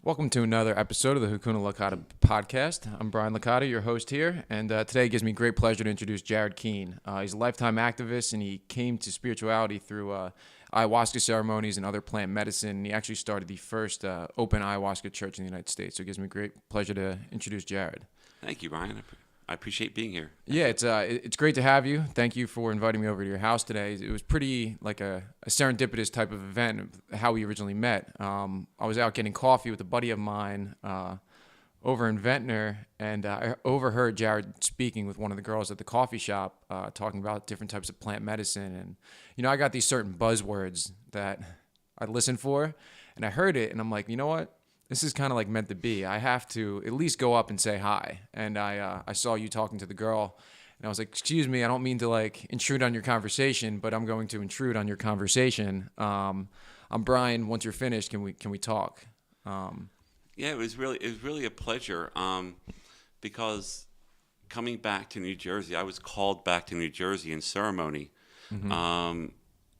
Welcome to another episode of the Hakuna Licata podcast. I'm Brian Licata, your host here, and today it gives me great pleasure to introduce Jared Keene. He's a lifetime activist, and he came to spirituality through ayahuasca ceremonies and other plant medicine. And he actually started the first open ayahuasca church in the United States. So it gives me great pleasure to introduce Jared. Thank you, Brian. I appreciate being here. Yeah, it's great to have you. Thank you for inviting me over to your house today. It was pretty like a serendipitous type of event, how we originally met. I was out getting coffee with a buddy of mine over in Ventnor, and I overheard Jared speaking with one of the girls at the coffee shop, talking about different types of plant medicine. And, I got these certain buzzwords that I listen for, and I heard it, and I'm like, you know what? This is kind of like meant to be. I have to at least go up and say hi. And I saw you talking to the girl, and I was like, excuse me, I don't mean to like intrude on your conversation, but I'm going to intrude on your conversation. I'm Brian. Once you're finished, can we talk? Yeah, it was really a pleasure. Because coming back to New Jersey, I was called back to New Jersey in ceremony. Mm-hmm.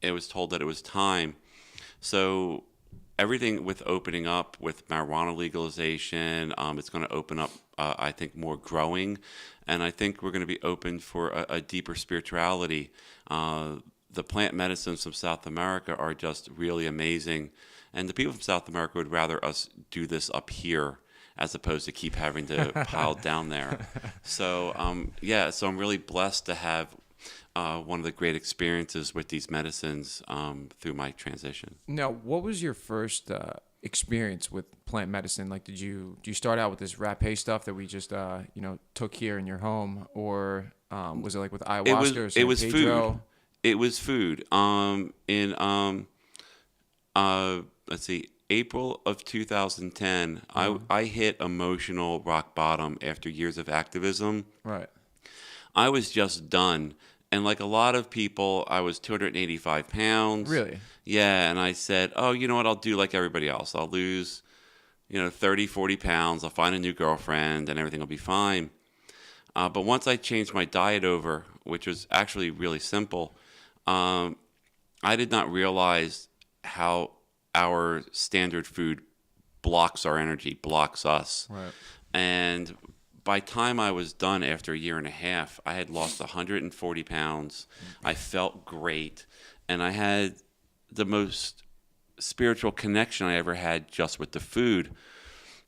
It was told that it was time. So everything with opening up, with marijuana legalization, it's going to open up, I think, more growing. And I think we're going to be open for a deeper spirituality. The plant medicines from South America are just really amazing. And the people from South America would rather us do this up here as opposed to keep having to pile down there. So, so I'm really blessed to have one of the great experiences with these medicines through my transition. Now, what was your first experience with plant medicine? Like, do you start out with this Rapé stuff that we just took here in your home, or was it like with ayahuasca or San It was Pedro? food. It was food. Let's see, April of 2010, I hit emotional rock bottom after years of activism. Right. I was just done. And like a lot of people, I was 285 pounds. Really? Yeah, and I said, oh, you know what, I'll do like everybody else. I'll lose, 30, 40 pounds. I'll find a new girlfriend, and everything will be fine. But once I changed my diet over, which was actually really simple, I did not realize how our standard food blocks our energy, blocks us. Right. And by the time I was done after a year and a half, I had lost 140 pounds. I felt great. And I had the most spiritual connection I ever had just with the food.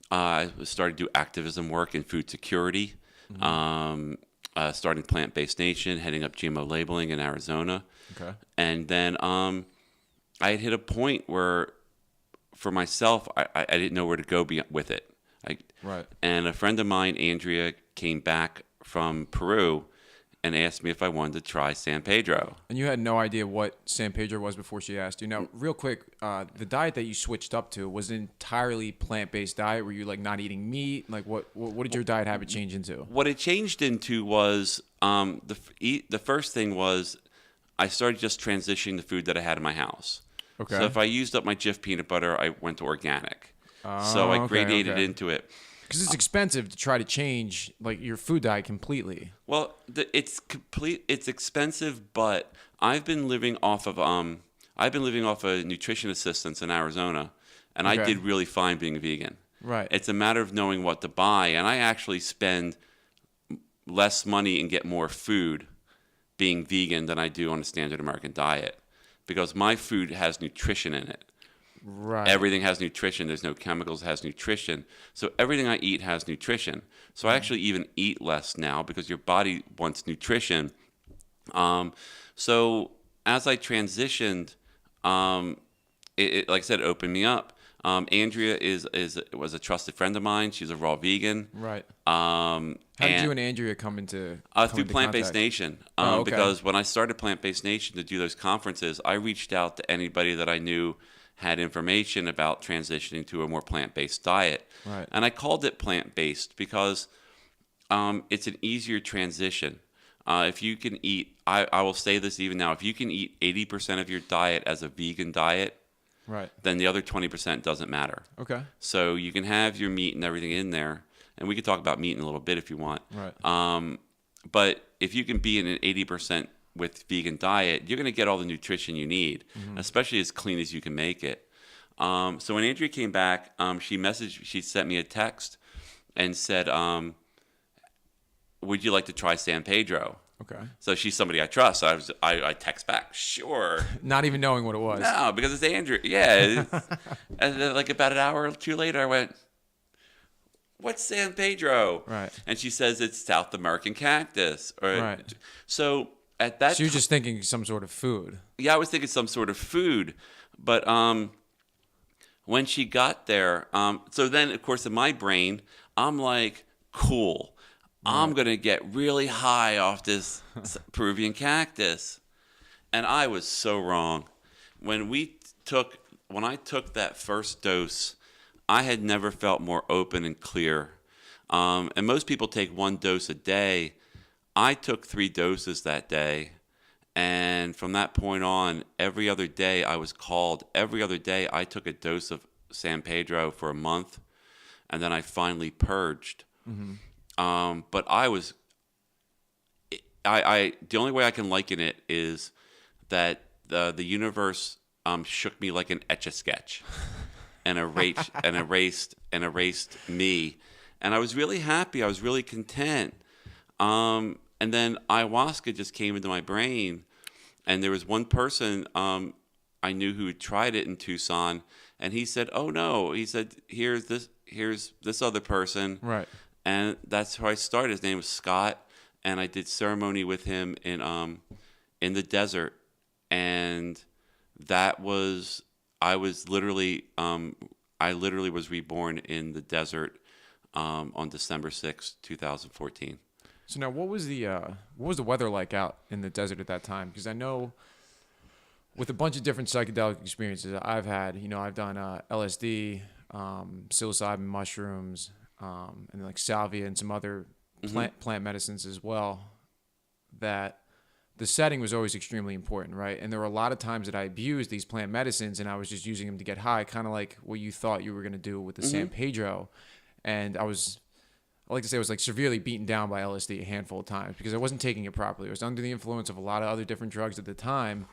I started to do activism work in food security, starting Plant-Based Nation, heading up GMO labeling in Arizona. Okay. And then I had hit a point where, for myself, I didn't know where to go with it. Right. And a friend of mine, Andrea, came back from Peru and asked me if I wanted to try San Pedro. And you had no idea what San Pedro was before she asked you. Now, real quick, the diet that you switched up to was an entirely plant-based diet. Were you like not eating meat? Like what did your diet habit change into? What it changed into was the first thing was I started just transitioning the food that I had in my house. Okay. So if I used up my Jif peanut butter, I went to organic. So I gradated into it. Because it's expensive to try to change like your food diet completely. Well, it's expensive, but I've been living off of nutrition assistance in Arizona, and I did really fine being vegan. Right. It's a matter of knowing what to buy, and I actually spend less money and get more food being vegan than I do on a standard American diet, because my food has nutrition in it. Right. Everything has nutrition. There's no chemicals. It has nutrition. So everything I eat has nutrition. So I actually even eat less now because your body wants nutrition. So as I transitioned, it like I said, opened me up. Andrea was a trusted friend of mine. She's a raw vegan. Right. How did you and Andrea come into through Plant-Based Nation? Because when I started Plant-Based Nation to do those conferences, I reached out to anybody that I knew had information about transitioning to a more plant-based diet. Right. And I called it plant-based because it's an easier transition. If you can eat, I will say this even now, if you can eat 80% of your diet as a vegan diet, right, then the other 20% doesn't matter. Okay. So you can have your meat and everything in there, and we could talk about meat in a little bit if you want. Right. But if you can be in an 80% with vegan diet, you're going to get all the nutrition you need, especially as clean as you can make it. So when Andrea came back, she sent me a text and said, would you like to try San Pedro? Okay. So she's somebody I trust. So I text back, sure. Not even knowing what it was. No, because it's Andrea. Yeah. And then like about an hour or two later, I went, what's San Pedro? Right. And she says it's South American cactus. Right. So at that So you're just thinking some sort of food. yeah, I was thinking some sort of food. But when she got there, so then, of course, in my brain, I'm like, cool. I'm going to get really high off this Peruvian cactus. And I was so wrong. When I took that first dose, I had never felt more open and clear. And most people take one dose a day. I took 3 doses that day. And from that point on, every other day I was called. Every other day I took a dose of San Pedro for a month. And then I finally purged. Mm-hmm. But the only way I can liken it is that the universe shook me like an Etch-a-Sketch and erased me, and I was really happy. I was really content. And then ayahuasca just came into my brain, and there was one person I knew who had tried it in Tucson, and he said, "Oh no," he said, "Here's this other person." Right. And that's how I started. His name was Scott, and I did ceremony with him in the desert. And I literally was reborn in the desert on December 6th, 2014. So now, what was the weather like out in the desert at that time? Because I know with a bunch of different psychedelic experiences I've had, I've done LSD, psilocybin mushrooms, and like salvia and some other plant medicines as well, that the setting was always extremely important, right? And there were a lot of times that I abused these plant medicines and I was just using them to get high, kind of like what you thought you were going to do with the San Pedro. And I like to say I was like severely beaten down by LSD a handful of times because I wasn't taking it properly. I was under the influence of a lot of other different drugs at the time.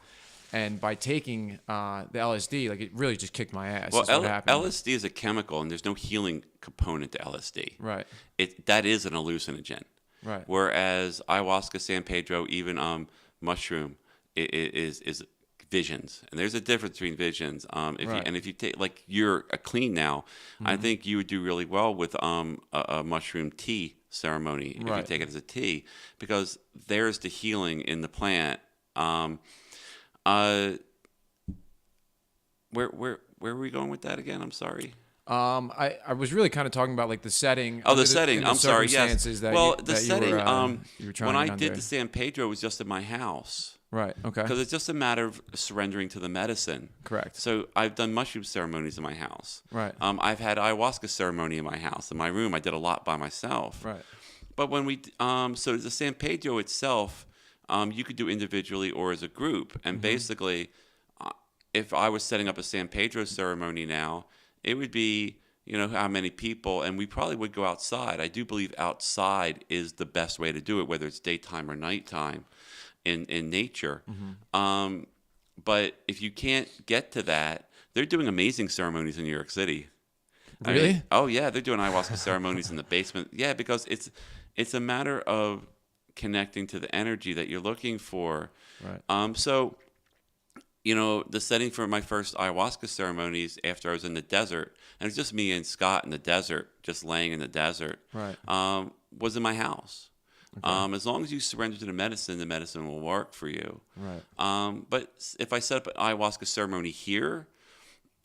And by taking the LSD, like it really just kicked my ass. Well, what happened. LSD is a chemical, and there's no healing component to LSD. Right. That is an hallucinogen. Right. Whereas ayahuasca, San Pedro, even mushroom, is visions, and there's a difference between visions. If you take, like, you're clean now, I think you would do really well with a mushroom tea ceremony if you take it as a tea, because there's the healing in the plant. Where were we going with that again? I'm sorry. I was really kind of talking about like the setting. Oh, the setting. I'm sorry. Yes. Well, the setting. You were trying when I under. did the San Pedro, it was just in my house. Right. Okay. Because it's just a matter of surrendering to the medicine. Correct. So I've done mushroom ceremonies in my house. Right. I've had ayahuasca ceremony in my house, in my room. I did a lot by myself. Right. But when so the San Pedro itself, you could do individually or as a group. And basically, if I was setting up a San Pedro ceremony now, it would be, how many people, and we probably would go outside. I do believe outside is the best way to do it, whether it's daytime or nighttime in nature. But if you can't get to that, they're doing amazing ceremonies in New York City. Really? I mean, oh, yeah, they're doing ayahuasca ceremonies in the basement. Yeah, because it's a matter of connecting to the energy that you're looking for. Right. So, the setting for my first ayahuasca ceremonies after I was in the desert, and it was just me and Scott in the desert, just laying in the desert, Right. Was in my house. Okay. As long as you surrender to the medicine will work for you. Right. But if I set up an ayahuasca ceremony here,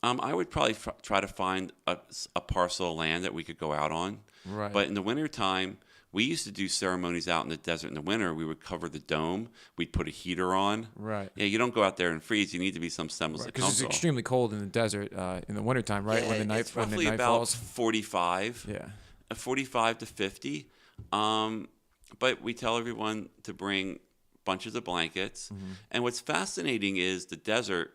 I would probably try to find a parcel of land that we could go out on. Right. But in the wintertime, we used to do ceremonies out in the desert in the winter. We would cover the dome. We'd put a heater on. Right. Yeah, you don't go out there and freeze. You need to be some semblance of Because it's comfort. extremely cold in the desert in the wintertime, right? Yeah, when the night it's roughly about falls. 45. Yeah. 45 to 50. But we tell everyone to bring bunches of blankets. And what's fascinating is the desert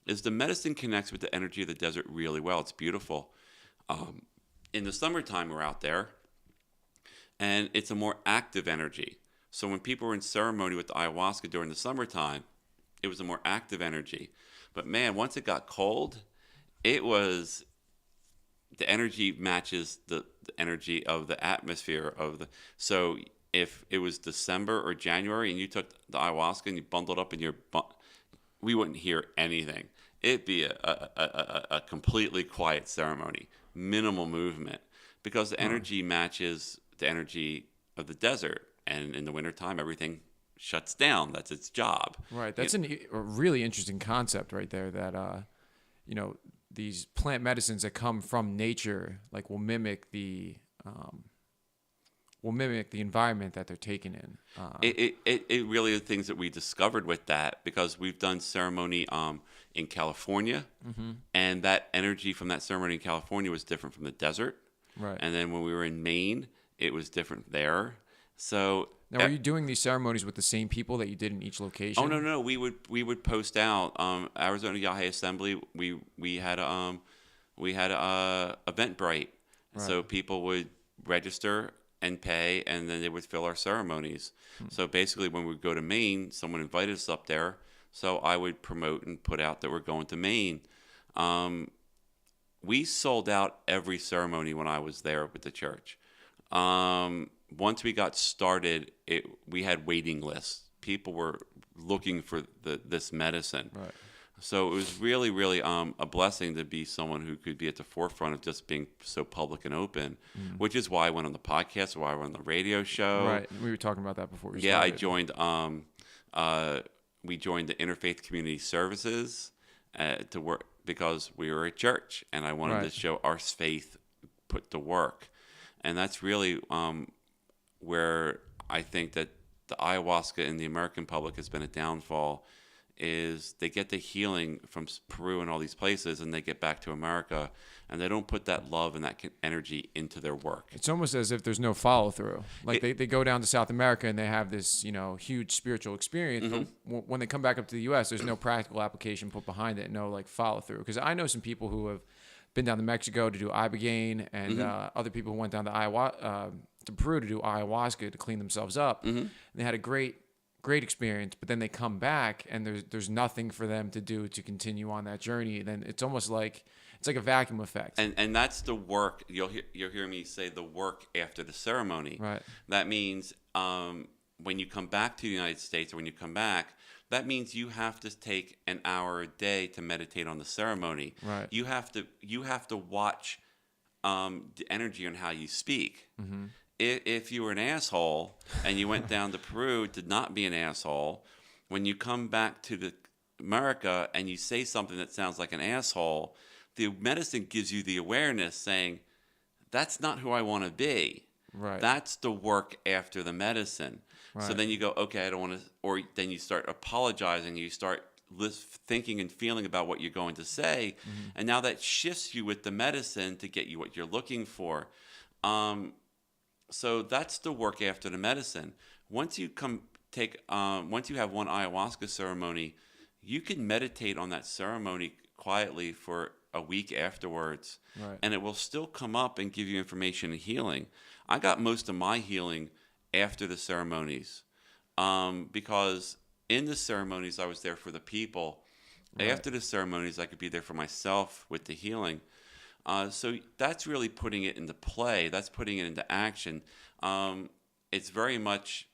is the medicine connects with the energy of the desert really well. It's beautiful. In the summertime, we're out there, and it's a more active energy. So when people were in ceremony with the ayahuasca during the summertime, it was a more active energy. But man, once it got cold, It was the energy matches the energy of the atmosphere of the. So if it was December or January and you took the ayahuasca and you bundled up in your, we wouldn't hear anything. It'd be a completely quiet ceremony, minimal movement, because the energy matches the energy of the desert. And in the wintertime, everything shuts down. That's its job. Right. That's a really interesting concept right there. That you know, these plant medicines that come from nature, like will mimic the environment that they're taken in. It really are things that we discovered with that, because we've done ceremony in California, and that energy from that ceremony in California was different from the desert. Right. And then when we were in Maine, it was different there. So Now, are you doing these ceremonies with the same people that you did in each location? oh no, we would post out Arizona Yahe Assembly. We had a Eventbrite, so people would register and pay, and then they would fill our ceremonies. So basically, when we would go to Maine, someone invited us up there, so I would promote and put out that we're going to Maine. We sold out every ceremony when I was there with the church. Once we got started, we had waiting lists. People were looking for this medicine. Right. So it was really, really a blessing to be someone who could be at the forefront of just being so public and open, which is why I went on the podcast, why I went on the radio show. Right. We were talking about that before we Yeah, started. I joined. We joined the Interfaith Community Services to work because we were a church, and I wanted to show our faith put to work, and that's really where I think that the ayahuasca in the American public has been a downfall. Is they get the healing from Peru and all these places, and they get back to America, and they don't put that love and that energy into their work. It's almost as if there's no follow through. Like they go down to South America and they have this, huge spiritual experience. But when they come back up to the U.S., there's no practical application put behind it, no like follow through. Because I know some people who have been down to Mexico to do ibogaine, and other people who went down to to Peru to do ayahuasca to clean themselves up. And they had a great experience, but then they come back and there's nothing for them to do to continue on that journey. Then it's almost like it's like a vacuum effect. And that's the work. You'll hear me say the work after the ceremony. Right. That means when you come back to the United States, or when you come back, that means you have to take an hour a day to meditate on the ceremony. Right. You have to watch the energy on how you speak. If you were an asshole and you went down to Peru to not be an asshole, when you come back to America and you say something that sounds like an asshole, the medicine gives you the awareness saying, that's not who I want to be. Right. That's the work after the medicine. Right. So then you go, okay, I don't want to, or then you start apologizing, you start thinking and feeling about what you're going to say, and now that shifts you with the medicine to get you what you're looking for. So that's the work after the medicine. Once you once you have one ayahuasca ceremony, you can meditate on that ceremony quietly for a week afterwards, and it will still come up and give you information and healing. I got most of my healing after the ceremonies, because in the ceremonies I was there for the people. Right. After the ceremonies, I could be there for myself with the healing. So that's really putting it into play. That's putting it into action. It's very much,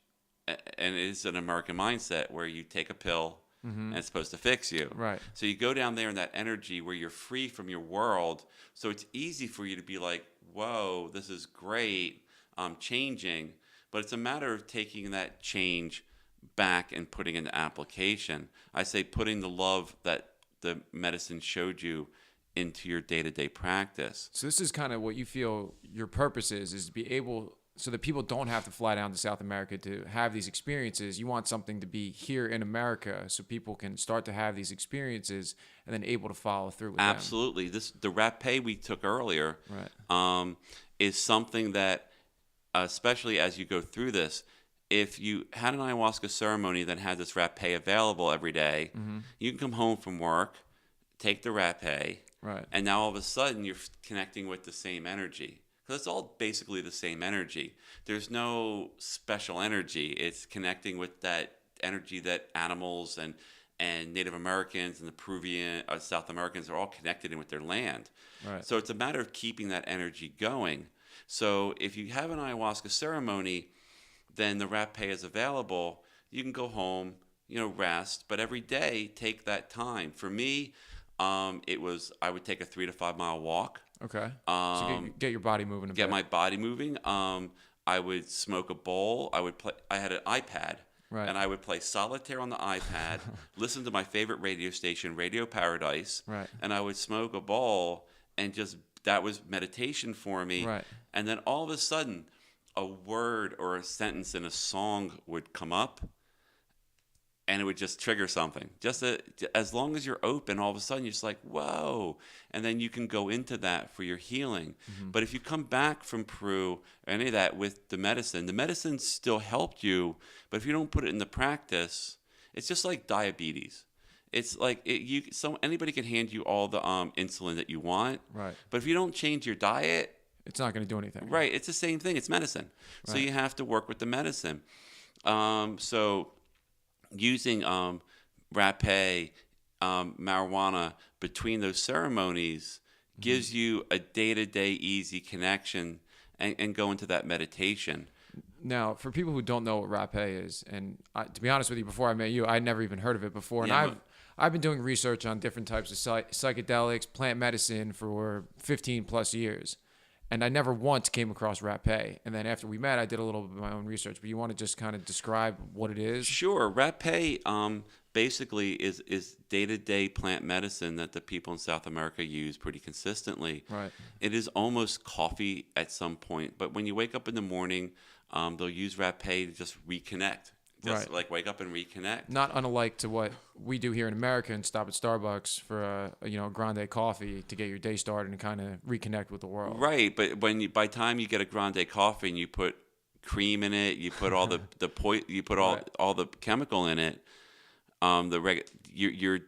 and it is an American mindset where you take a pill and it's supposed to fix you. Right. So you go down there in that energy where you're free from your world. So it's easy for you to be like, whoa, this is great. I'm changing. But it's a matter of taking that change back and putting it into application. I say putting the love that the medicine showed you into your day-to-day practice. So this is kind of what you feel your purpose is to be able, so that people don't have to fly down to South America to have these experiences. You want something to be here in America so people can start to have these experiences and then able to follow through with Absolutely. them. The Rapé we took earlier is something that, especially as you go through this, if you had an ayahuasca ceremony that had this Rapé available every day, you can come home from work, take the Rapé, and now all of a sudden you're connecting with the same energy. Because it's all basically the same energy. There's no special energy. It's connecting with that energy that animals and Native Americans and the Peruvian, South Americans are all connected in with their land. Right. So it's a matter of keeping that energy going. So if you have an ayahuasca ceremony, then the rapé is available. You can go home, rest, but every day take that time. For me, I would take a 3 to 5 mile walk. Okay. So get your body moving a bit. Get my body moving. I would smoke a bowl. I had an iPad. Right. And I would play solitaire on the iPad, listen to my favorite radio station, Radio Paradise. Right. And I would smoke a bowl, and that was meditation for me. Right. And then all of a sudden, a word or a sentence in a song would come up, and it would just trigger something. As long as you're open, all of a sudden you're just like, whoa. And then you can go into that for your healing. Mm-hmm. But if you come back from Peru or any of that with the medicine still helped you. But if you don't put it into practice, it's just like diabetes. It's like anybody can hand you all the insulin that you want. Right. But if you don't change your diet, it's not going to do anything. Right. It's the same thing. It's medicine. Right. So you have to work with the medicine. So using rapé, marijuana between those ceremonies gives you a day-to-day easy connection and go into that meditation. Now, for people who don't know what rapé is, and to be honest with you, before I met you, I'd never even heard of it before. And I've been doing research on different types of psychedelics, plant medicine for 15 plus years. And I never once came across rapé. And then after we met, I did a little bit of my own research. But you want to just kind of describe what it is? Sure. Rapé basically is day-to-day plant medicine that the people in South America use pretty consistently. Right. It is almost coffee at some point. But when you wake up in the morning, they'll use rapé to just reconnect. Just like wake up and reconnect. Not unlike to what we do here in America and stop at Starbucks for a grande coffee to get your day started and kind of reconnect with the world. Right, but by the time you get a grande coffee and you put cream in it, you put all all the chemical in it, you're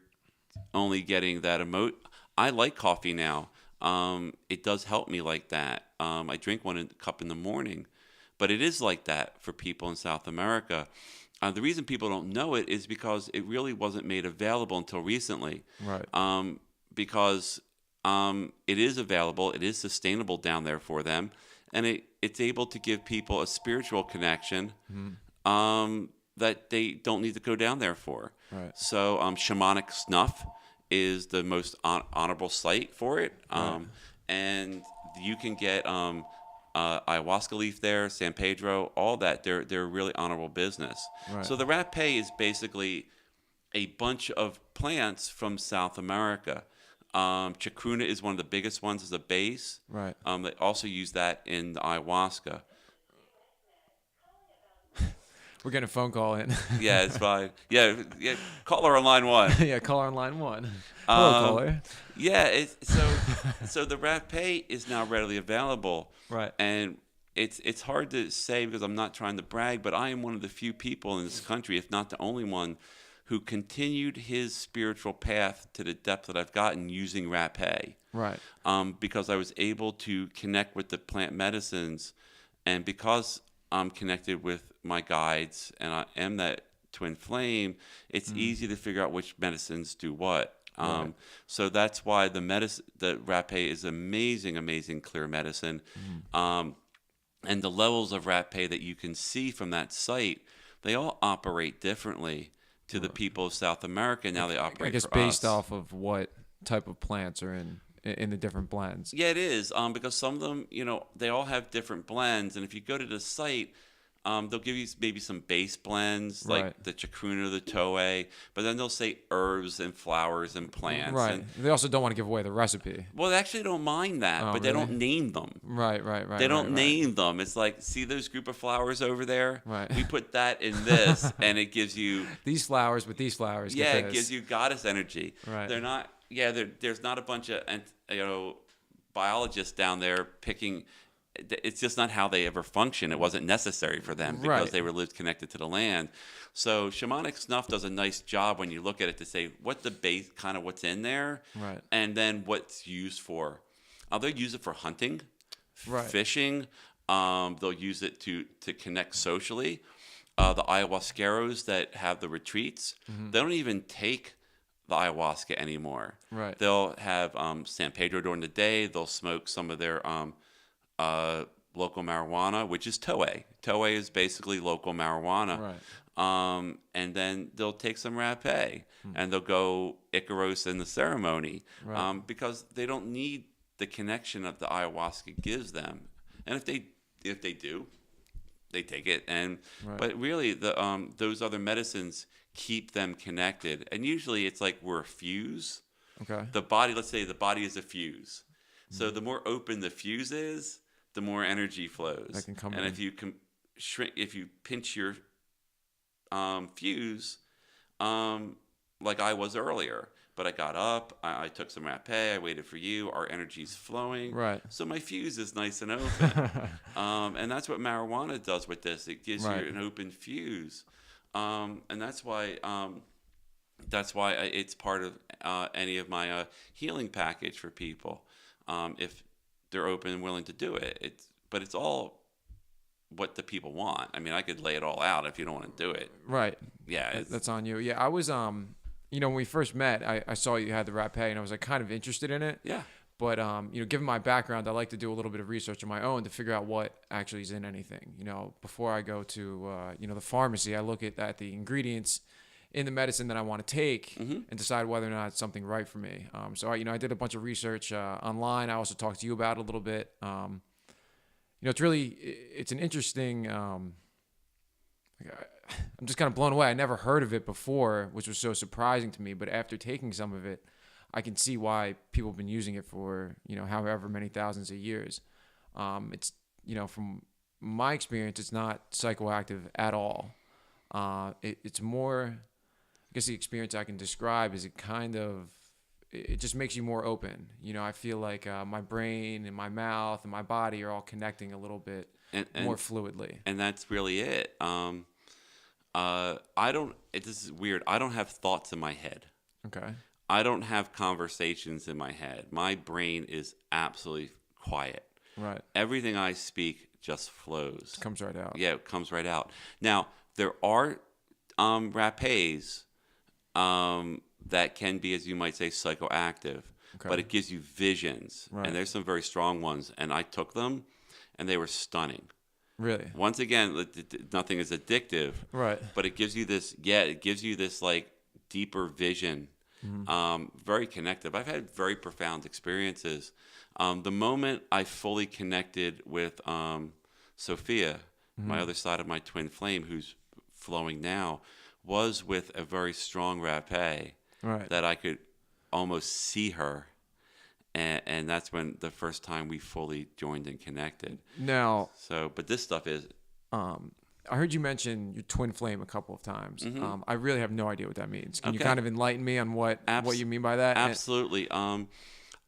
only getting that I like coffee now. It does help me like that. I drink one cup in the morning, but it is like that for people in South America. The reason people don't know it is because it really wasn't made available until recently. Right. Because it is available, it is sustainable down there for them, and it's able to give people a spiritual connection that they don't need to go down there for. Right. So shamanic snuff is the most honorable site for it, and you can get ayahuasca leaf there, San Pedro, all that. They're really honorable business. Right. So the rapé is basically a bunch of plants from South America. Chacruna is one of the biggest ones as a base. Right. They also use that in the ayahuasca. We're getting a phone call in. Yeah, it's fine. Yeah, caller on line 1. Yeah, caller on line 1. Hello, caller. Yeah, so the rapé is now readily available. Right. And it's hard to say because I'm not trying to brag, but I am one of the few people in this country, if not the only one, who continued his spiritual path to the depth that I've gotten using rapé. Right. Because I was able to connect with the plant medicines, and because I'm connected with my guides and I am that twin flame, it's easy to figure out which medicines do what. Right. So that's why the rapé is amazing clear medicine. And the levels of rapé that you can see from that site, they all operate differently to the people of South America. Now they operate, I guess, based off of what type of plants are in the different blends. Yeah, it is, because some of them, they all have different blends. And if you go to the site, they'll give you maybe some base blends, like the chacruna, the toei, but then they'll say herbs and flowers and plants. Right. And they also don't want to give away the recipe. Well, they actually don't mind that, but they don't name them. Right. They don't name them. It's like, see those group of flowers over there? Right. We put that in this, and it gives you these flowers with these flowers. Yeah, it gives you goddess energy. Right. They're not. Yeah, there's not a bunch of biologists down there picking. It's just not how they ever function. It wasn't necessary for them because they were lived connected to the land. So shamanic snuff does a nice job when you look at it to say what the base, kind of what's in there, and then what's used for. They'll use it for hunting, fishing. They'll use it to connect socially. the ayahuasqueros that have the retreats, they don't even take the ayahuasca anymore. Right. They'll have San Pedro during the day. They'll smoke some of their local marijuana, which is Toei. Toei is basically local marijuana. Right. And then they'll take some Rapé, and they'll go Icaros in the ceremony, Right. because they don't need the connection that the ayahuasca gives them. And if they do, they take it. And Right. but really, those other medicines keep them connected. And usually, it's like we're a fuse. Okay. The body, let's say, the body is a fuse. So the more open the fuse is, the more energy flows. That can come and in. if you if you pinch your fuse, like I was earlier, but I got up, I took some Rapé, I waited for you, our energy's flowing. Right. So my fuse is nice and open. And that's what marijuana does with this. It gives Right. you an open fuse. And that's why it's part of any of my healing package for people, if they're open and willing to do it. But it's all what the people want. I mean, I could lay it all out if you don't want to do it. Right. Yeah, That's on you. Yeah, I was when we first met, I saw you had the Rapé, and I was like kind of interested in it. yeah, But given my background, I like to do a little bit of research on my own to figure out what actually is in anything. Before I go to the pharmacy, I look at the ingredients in the medicine that I want to take and decide whether or not it's something right for me. So I did a bunch of research online. I also talked to you about it a little bit. It's an interesting. I'm just kind of blown away. I never heard of it before, which was so surprising to me. But after taking some of it, I can see why people have been using it for however many thousands of years. It's from my experience, it's not psychoactive at all. It's more, I guess the experience I can describe is it just makes you more open. I feel like my brain and my mouth and my body are all connecting a little bit more fluidly. and that's really it. This is weird. I don't have thoughts in my head. Okay. I don't have conversations in my head. My brain is absolutely quiet. Right. Everything I speak just flows. It comes right out. Yeah, it comes right out. Now, there are rapés that can be, as you might say, psychoactive, Okay. but it gives you visions. Right. And there's some very strong ones. And I took them, and they were stunning. Really? Once again, nothing is addictive, Right. but it gives you this like deeper vision. Very connective. I've had very profound experiences. The moment I fully connected with Sophia, my other side of my twin flame, who's flowing now, was with a very strong rapé Right. that I could almost see her. And that's when the first time we fully joined and connected. Now, But this stuff is... I heard you mention your twin flame a couple of times. I really have no idea what that means. Can you Okay. kind of enligghten me on what you mean by that? Absolutely.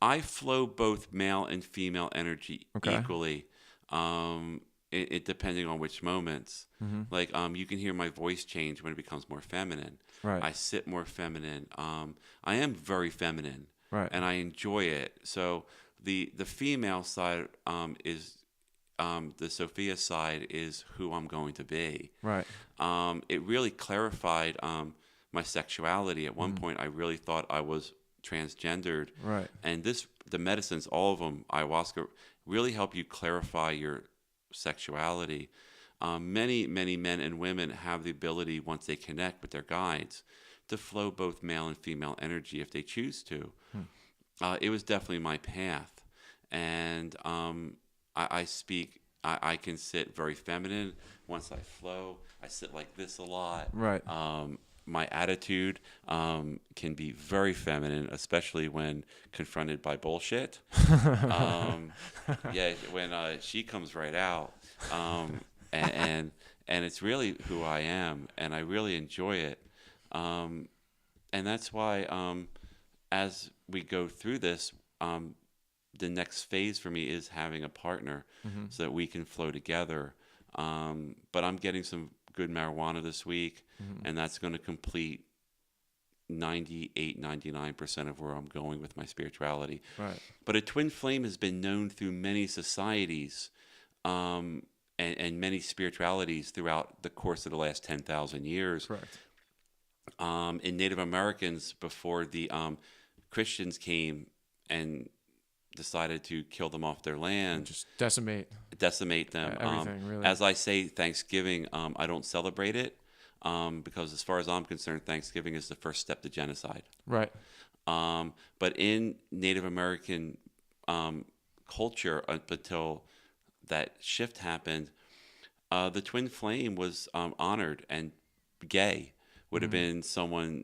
I flow both male and female energy equally, it depending on which moments. Like you can hear my voice change when it becomes more feminine. Right. I sit more feminine. I am very feminine, Right. and I enjoy it. So the female side is the Sophia side is who I'm going to be. Right. It really clarified my sexuality. At one point, I really thought I was transgendered. Right. And the medicines, all of them, ayahuasca, really help you clarify your sexuality. Many men and women have the ability, once they connect with their guides, to flow both male and female energy if they choose to. It was definitely my path. And I can sit very feminine. Once I flow, I sit like this a lot. Right. My attitude can be very feminine, especially when confronted by bullshit. Yeah, when she comes right out, and it's really who I am, and I really enjoy it. And that's why, as we go through this, the next phase for me is having a partner so that we can flow together. But I'm getting some good marijuana this week, and that's going to complete 99% of where I'm going with my spirituality. Right. But a twin flame has been known through many societies and many spiritualities throughout the course of the last 10,000 years. Correct. In Native Americans, before the Christians came and decided to kill them off their land, Just decimate them. everything, really. As I say, Thanksgiving, I don't celebrate it because, as far as I'm concerned, Thanksgiving is the first step to genocide. Right. But in Native American culture, up until that shift happened, the twin flame was honored, and gay would have been someone,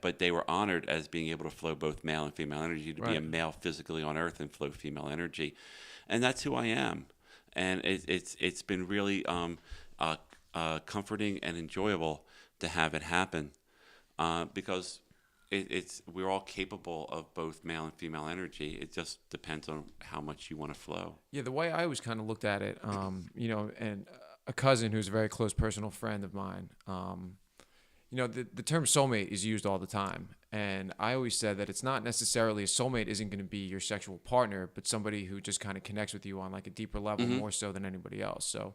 but they were honored as being able to flow both male and female energy, to be a male physically on earth and flow female energy. And that's who I am. And it's been really comforting and enjoyable to have it happen because we're all capable of both male and female energy. It just depends on how much you want to flow. Yeah, the way I always kind of looked at it, and a cousin who's a very close personal friend of mine, the term soulmate is used all the time. And I always said that it's not necessarily a soulmate isn't going to be your sexual partner, but somebody who just kind of connects with you on like a deeper level, more so than anybody else. So,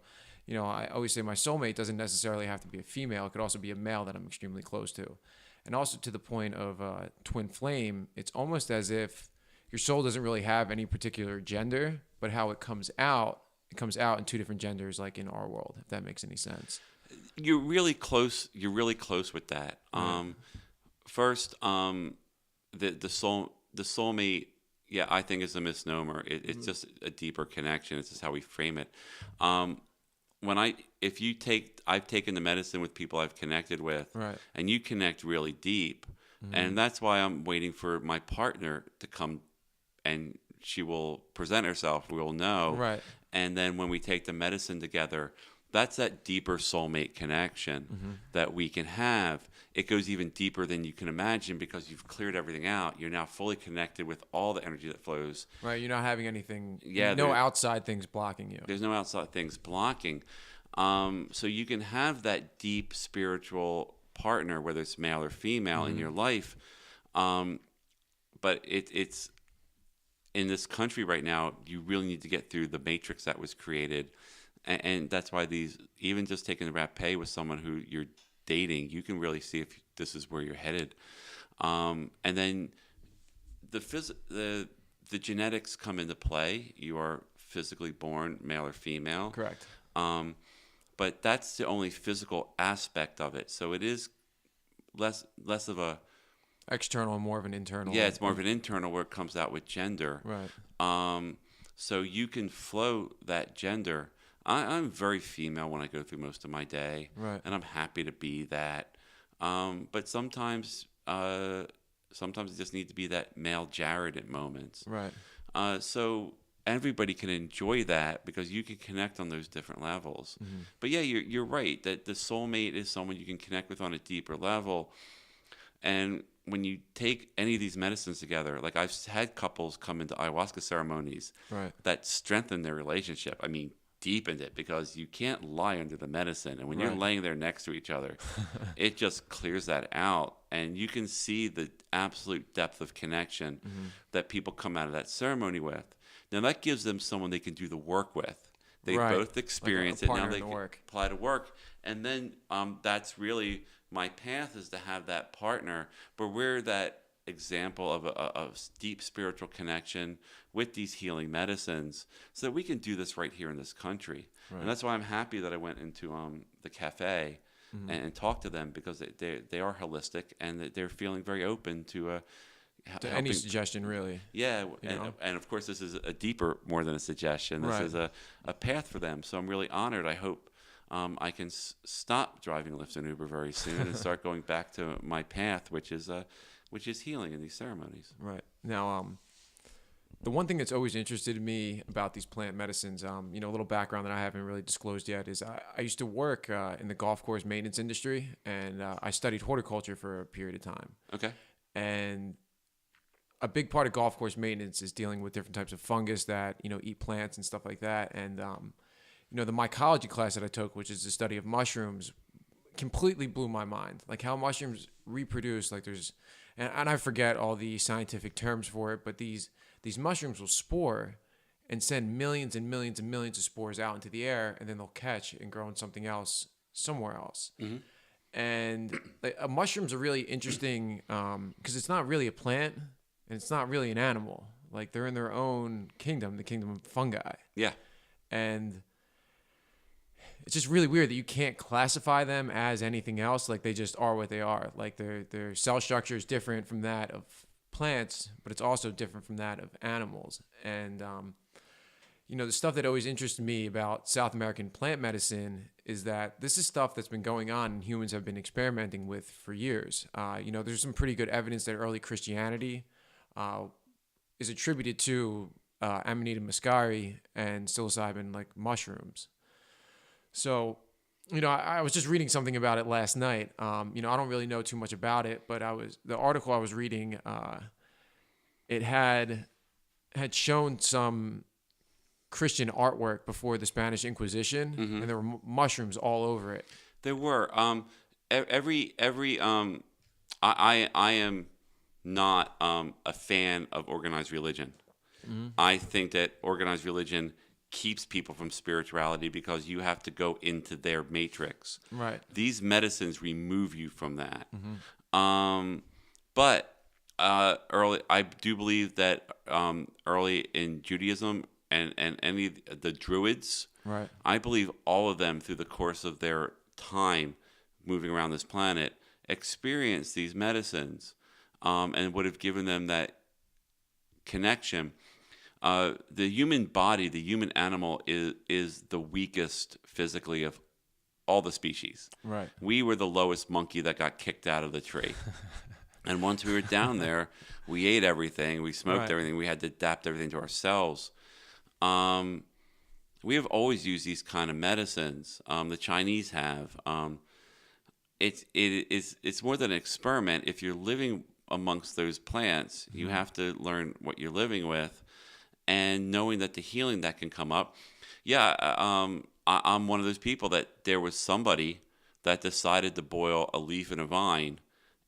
I always say my soulmate doesn't necessarily have to be a female. It could also be a male that I'm extremely close to. And also to the point of twin flame, it's almost as if your soul doesn't really have any particular gender, but how it comes out in two different genders, like in our world, if that makes any sense. You're really close with that. First, the soulmate, yeah, I think is a misnomer. It's just a deeper connection. It's just how we frame it. I've taken the medicine with people I've connected with, and you connect really deep, and that's why I'm waiting for my partner to come, and she will present herself. We'll know, and then when we take the medicine together, that's that deeper soulmate connection that we can have. It goes even deeper than you can imagine because you've cleared everything out. You're now fully connected with all the energy that flows. Right. You're not having anything, no outside things blocking you. There's no outside things blocking. So you can have that deep spiritual partner, whether it's male or female, in your life. But it's in this country right now, you really need to get through the matrix that was created. And that's why even just taking the Rapé with someone who you're dating, you can really see if this is where you're headed. And then the genetics come into play. You are physically born male or female. Correct. But that's the only physical aspect of it. So it is less of a external and more of an internal. Yeah, it's more of an internal where it comes out with gender. Right. So you can flow that gender. I'm very female when I go through most of my day, right, and I'm happy to be that. But sometimes it just needs to be that male Jared at moments. Right. So everybody can enjoy that because you can connect on those different levels. But yeah, you're right that the soulmate is someone you can connect with on a deeper level. And when you take any of these medicines together, like I've had couples come into ayahuasca ceremonies that strengthen their relationship. I mean, deepened it because you can't lie under the medicine. And when you're laying there next to each other, it just clears that out. And you can see the absolute depth of connection that people come out of that ceremony with. Now, that gives them someone they can do the work with. They both experience it. Now they can apply to work. And then that's really my path, is to have that partner. But we're that example of a deep spiritual connection with these healing medicines so that we can do this right here in this country. And that's why I'm happy that I went into the cafe and talked to them, because they are holistic and they're feeling very open to any suggestion, really. Yeah, and of course this is a deeper, more than a suggestion. This is a path for them. So I'm really honored. I hope I can stop driving Lyft and Uber very soon and start going back to my path, which is healing in these ceremonies. Right. Now, the one thing that's always interested me about these plant medicines, a little background that I haven't really disclosed yet, is I used to work in the golf course maintenance industry, and I studied horticulture for a period of time. Okay. And a big part of golf course maintenance is dealing with different types of fungus that, eat plants and stuff like that. And, the mycology class that I took, which is the study of mushrooms, completely blew my mind. Like how mushrooms reproduce, like and I forget all the scientific terms for it, but these mushrooms will spore, and send millions and millions and millions of spores out into the air, and then they'll catch and grow in something else somewhere else. And like, mushrooms are really interesting because it's not really a plant and it's not really an animal. Like they're in their own kingdom, the kingdom of fungi. Yeah. And it's just really weird that you can't classify them as anything else. Like they just are what they are. Like their cell structure is different from that of plants, but it's also different from that of animals. And the stuff that always interested me about South American plant medicine is that this is stuff that's been going on and humans have been experimenting with for years. There's some pretty good evidence that early Christianity is attributed to Amanita muscari and psilocybin, like mushrooms. So, I was just reading something about it last night. I don't really know too much about it, but the article I was reading, it had shown some Christian artwork before the Spanish Inquisition, and there were mushrooms all over it. There were. I am not a fan of organized religion. I think that organized religion keeps people from spirituality because you have to go into their matrix. Right. These medicines remove you from that. But early, I do believe that early in Judaism and any of the Druids, right, I believe all of them through the course of their time moving around this planet experienced these medicines and would have given them that connection. The human body, the human animal is the weakest physically of all the species. Right. We were the lowest monkey that got kicked out of the tree. And once we were down there, we ate everything, we smoked everything, we had to adapt everything to ourselves. We have always used these kind of medicines. The Chinese have. It's more than an experiment. If you're living amongst those plants, you have to learn what you're living with, and knowing that the healing that can come up. Yeah, I'm one of those people that there was somebody that decided to boil a leaf in a vine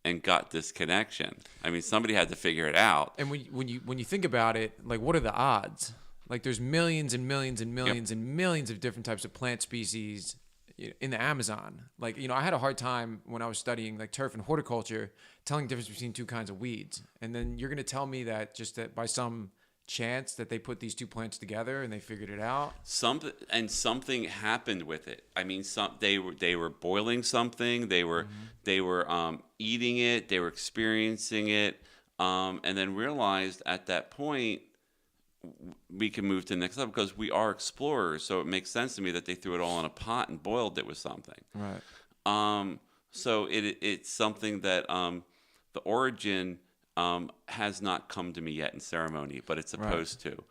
and got this connection. I mean, somebody had to figure it out. And when you think about it, like, what are the odds? Like, there's millions and millions and millions and millions of different types of plant species in the Amazon. Like, I had a hard time when I was studying like turf and horticulture telling the difference between two kinds of weeds. And then you're going to tell me that just that by some chance that they put these two plants together and they figured it out. Something happened with it. I mean, they were boiling something. They were eating it. They were experiencing it, and then realized at that point we can move to the next level because we are explorers. So it makes sense to me that they threw it all in a pot and boiled it with something. Right. So it's something that the origin has not come to me yet in ceremony, but it's supposed to.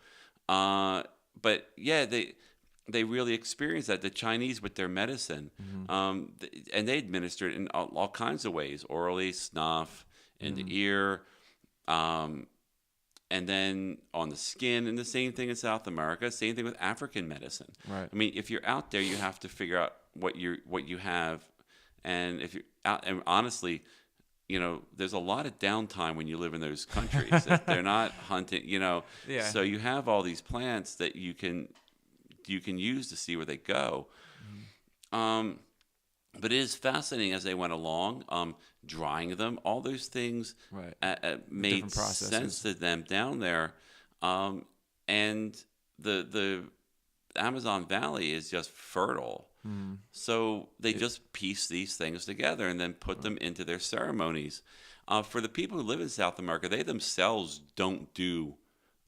But yeah, they really experienced that. The Chinese with their medicine, and they administer it in all kinds of ways: orally, snuff, in the ear, and then on the skin. And the same thing in South America. Same thing with African medicine. Right. I mean, if you're out there, you have to figure out what you have, and if you're out, and honestly, there's a lot of downtime when you live in those countries. They're not hunting, Yeah. So you have all these plants that you can use to see where they go. But it is fascinating as they went along, drying them, all those things made sense to them down there. And the Amazon Valley is just fertile. So they just piece these things together and then put them into their ceremonies. For the people who live in South America, they themselves don't do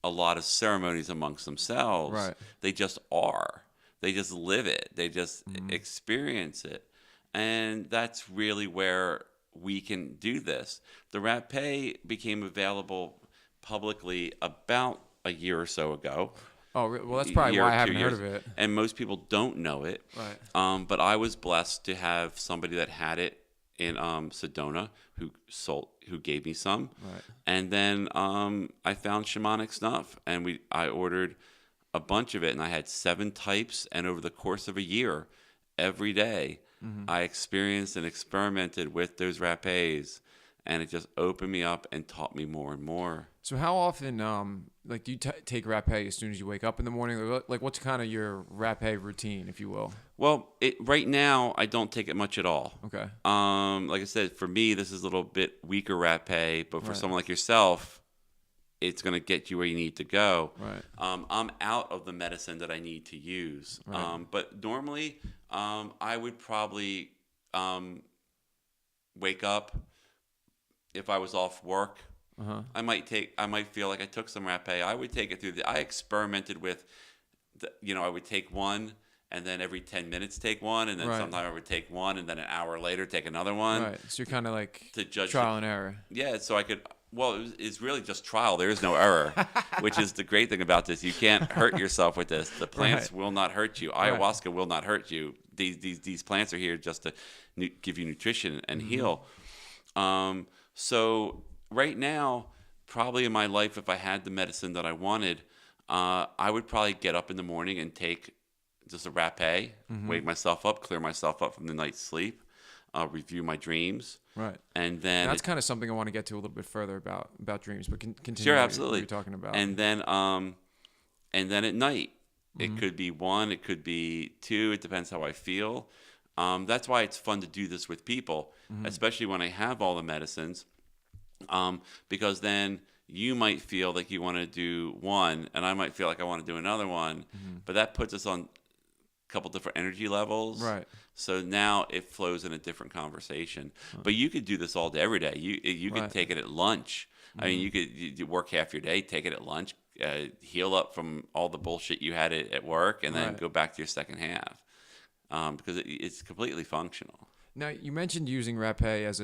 a lot of ceremonies amongst themselves. Right. They just are. They just live it. They just experience it. And that's really where we can do this. The Rapé became available publicly about a year or so ago. Oh, well, that's probably why I haven't heard of it. And most people don't know it. Right. But I was blessed to have somebody that had it in Sedona who gave me some. Right. And then I found shamanic snuff, and I ordered a bunch of it, and I had 7 types. And over the course of a year, every day, I experienced and experimented with those rapés. and it just opened me up and taught me more and more. So how often, like, do you take Rapé as soon as you wake up in the morning? Like, what's kind of your Rapé routine, if you will? Well, right now I don't take it much at all. Okay. Like I said, for me this is a little bit weaker Rapé, but for Right. someone like yourself, it's going to get you where you need to go. Right. I'm out of the medicine that I need to use. Right. But normally, I would probably wake up if I was off work. Uh-huh. I might feel like I took some Rapé. I would take it through I experimented with, I would take one, and then every 10 minutes take one, and then Right. sometime I would take one, and then an hour later take another one. Right. So you're kind of like To judge trial and error. Yeah, so I could. Well, it's really just trial. There is no error, which is the great thing about this. You can't hurt yourself with this. The plants Right. will not hurt you. Right. Ayahuasca will not hurt you. These plants are here just to give you nutrition and heal. So right now, probably in my life, if I had the medicine that I wanted, I would probably get up in the morning and take just a Rapé, wake myself up, clear myself up from the night's sleep, review my dreams. Right. And then That's kind of something I want to get to a little bit further about dreams, but continue. Sure, what absolutely. you're talking about. And then at night, it could be one, it could be two. It depends how I feel. That's why it's fun to do this with people, especially when I have all the medicines, because then you might feel like you want to do one, and I might feel like I want to do another one, but that puts us on a couple different energy levels. Right. So now it flows in a different conversation. But you could do this all day, every day. You could Right. take it at lunch. I mean, you work half your day, take it at lunch, heal up from all the bullshit you had at work, and then Right. go back to your second half, because it's completely functional. Now you mentioned using Rapé as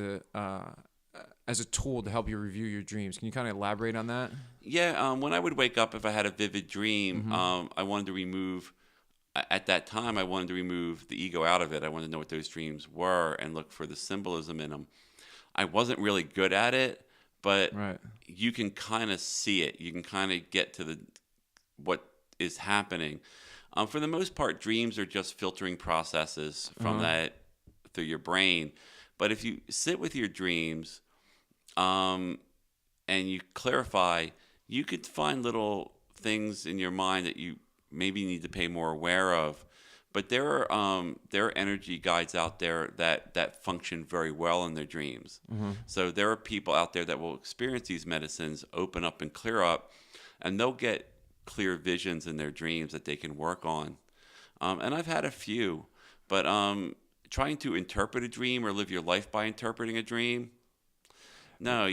a tool to help you review your dreams. Can you kind of elaborate on that? Yeah, when I would wake up, if I had a vivid dream, I wanted to remove. At that time, I wanted to remove the ego out of it. I wanted to know what those dreams were and look for the symbolism in them. I wasn't really good at it, but Right. you can kind of see it. You can kind of get to what is happening. For the most part, dreams are just filtering processes from that through your brain. But if you sit with your dreams and you clarify, you could find little things in your mind that you maybe need to pay more aware of. But there are energy guides out there that function very well in their dreams. So there are people out there that will experience these medicines, open up and clear up, and they'll get clear visions in their dreams that they can work on. And I've had a few, but trying to interpret a dream or live your life by interpreting a dream, no,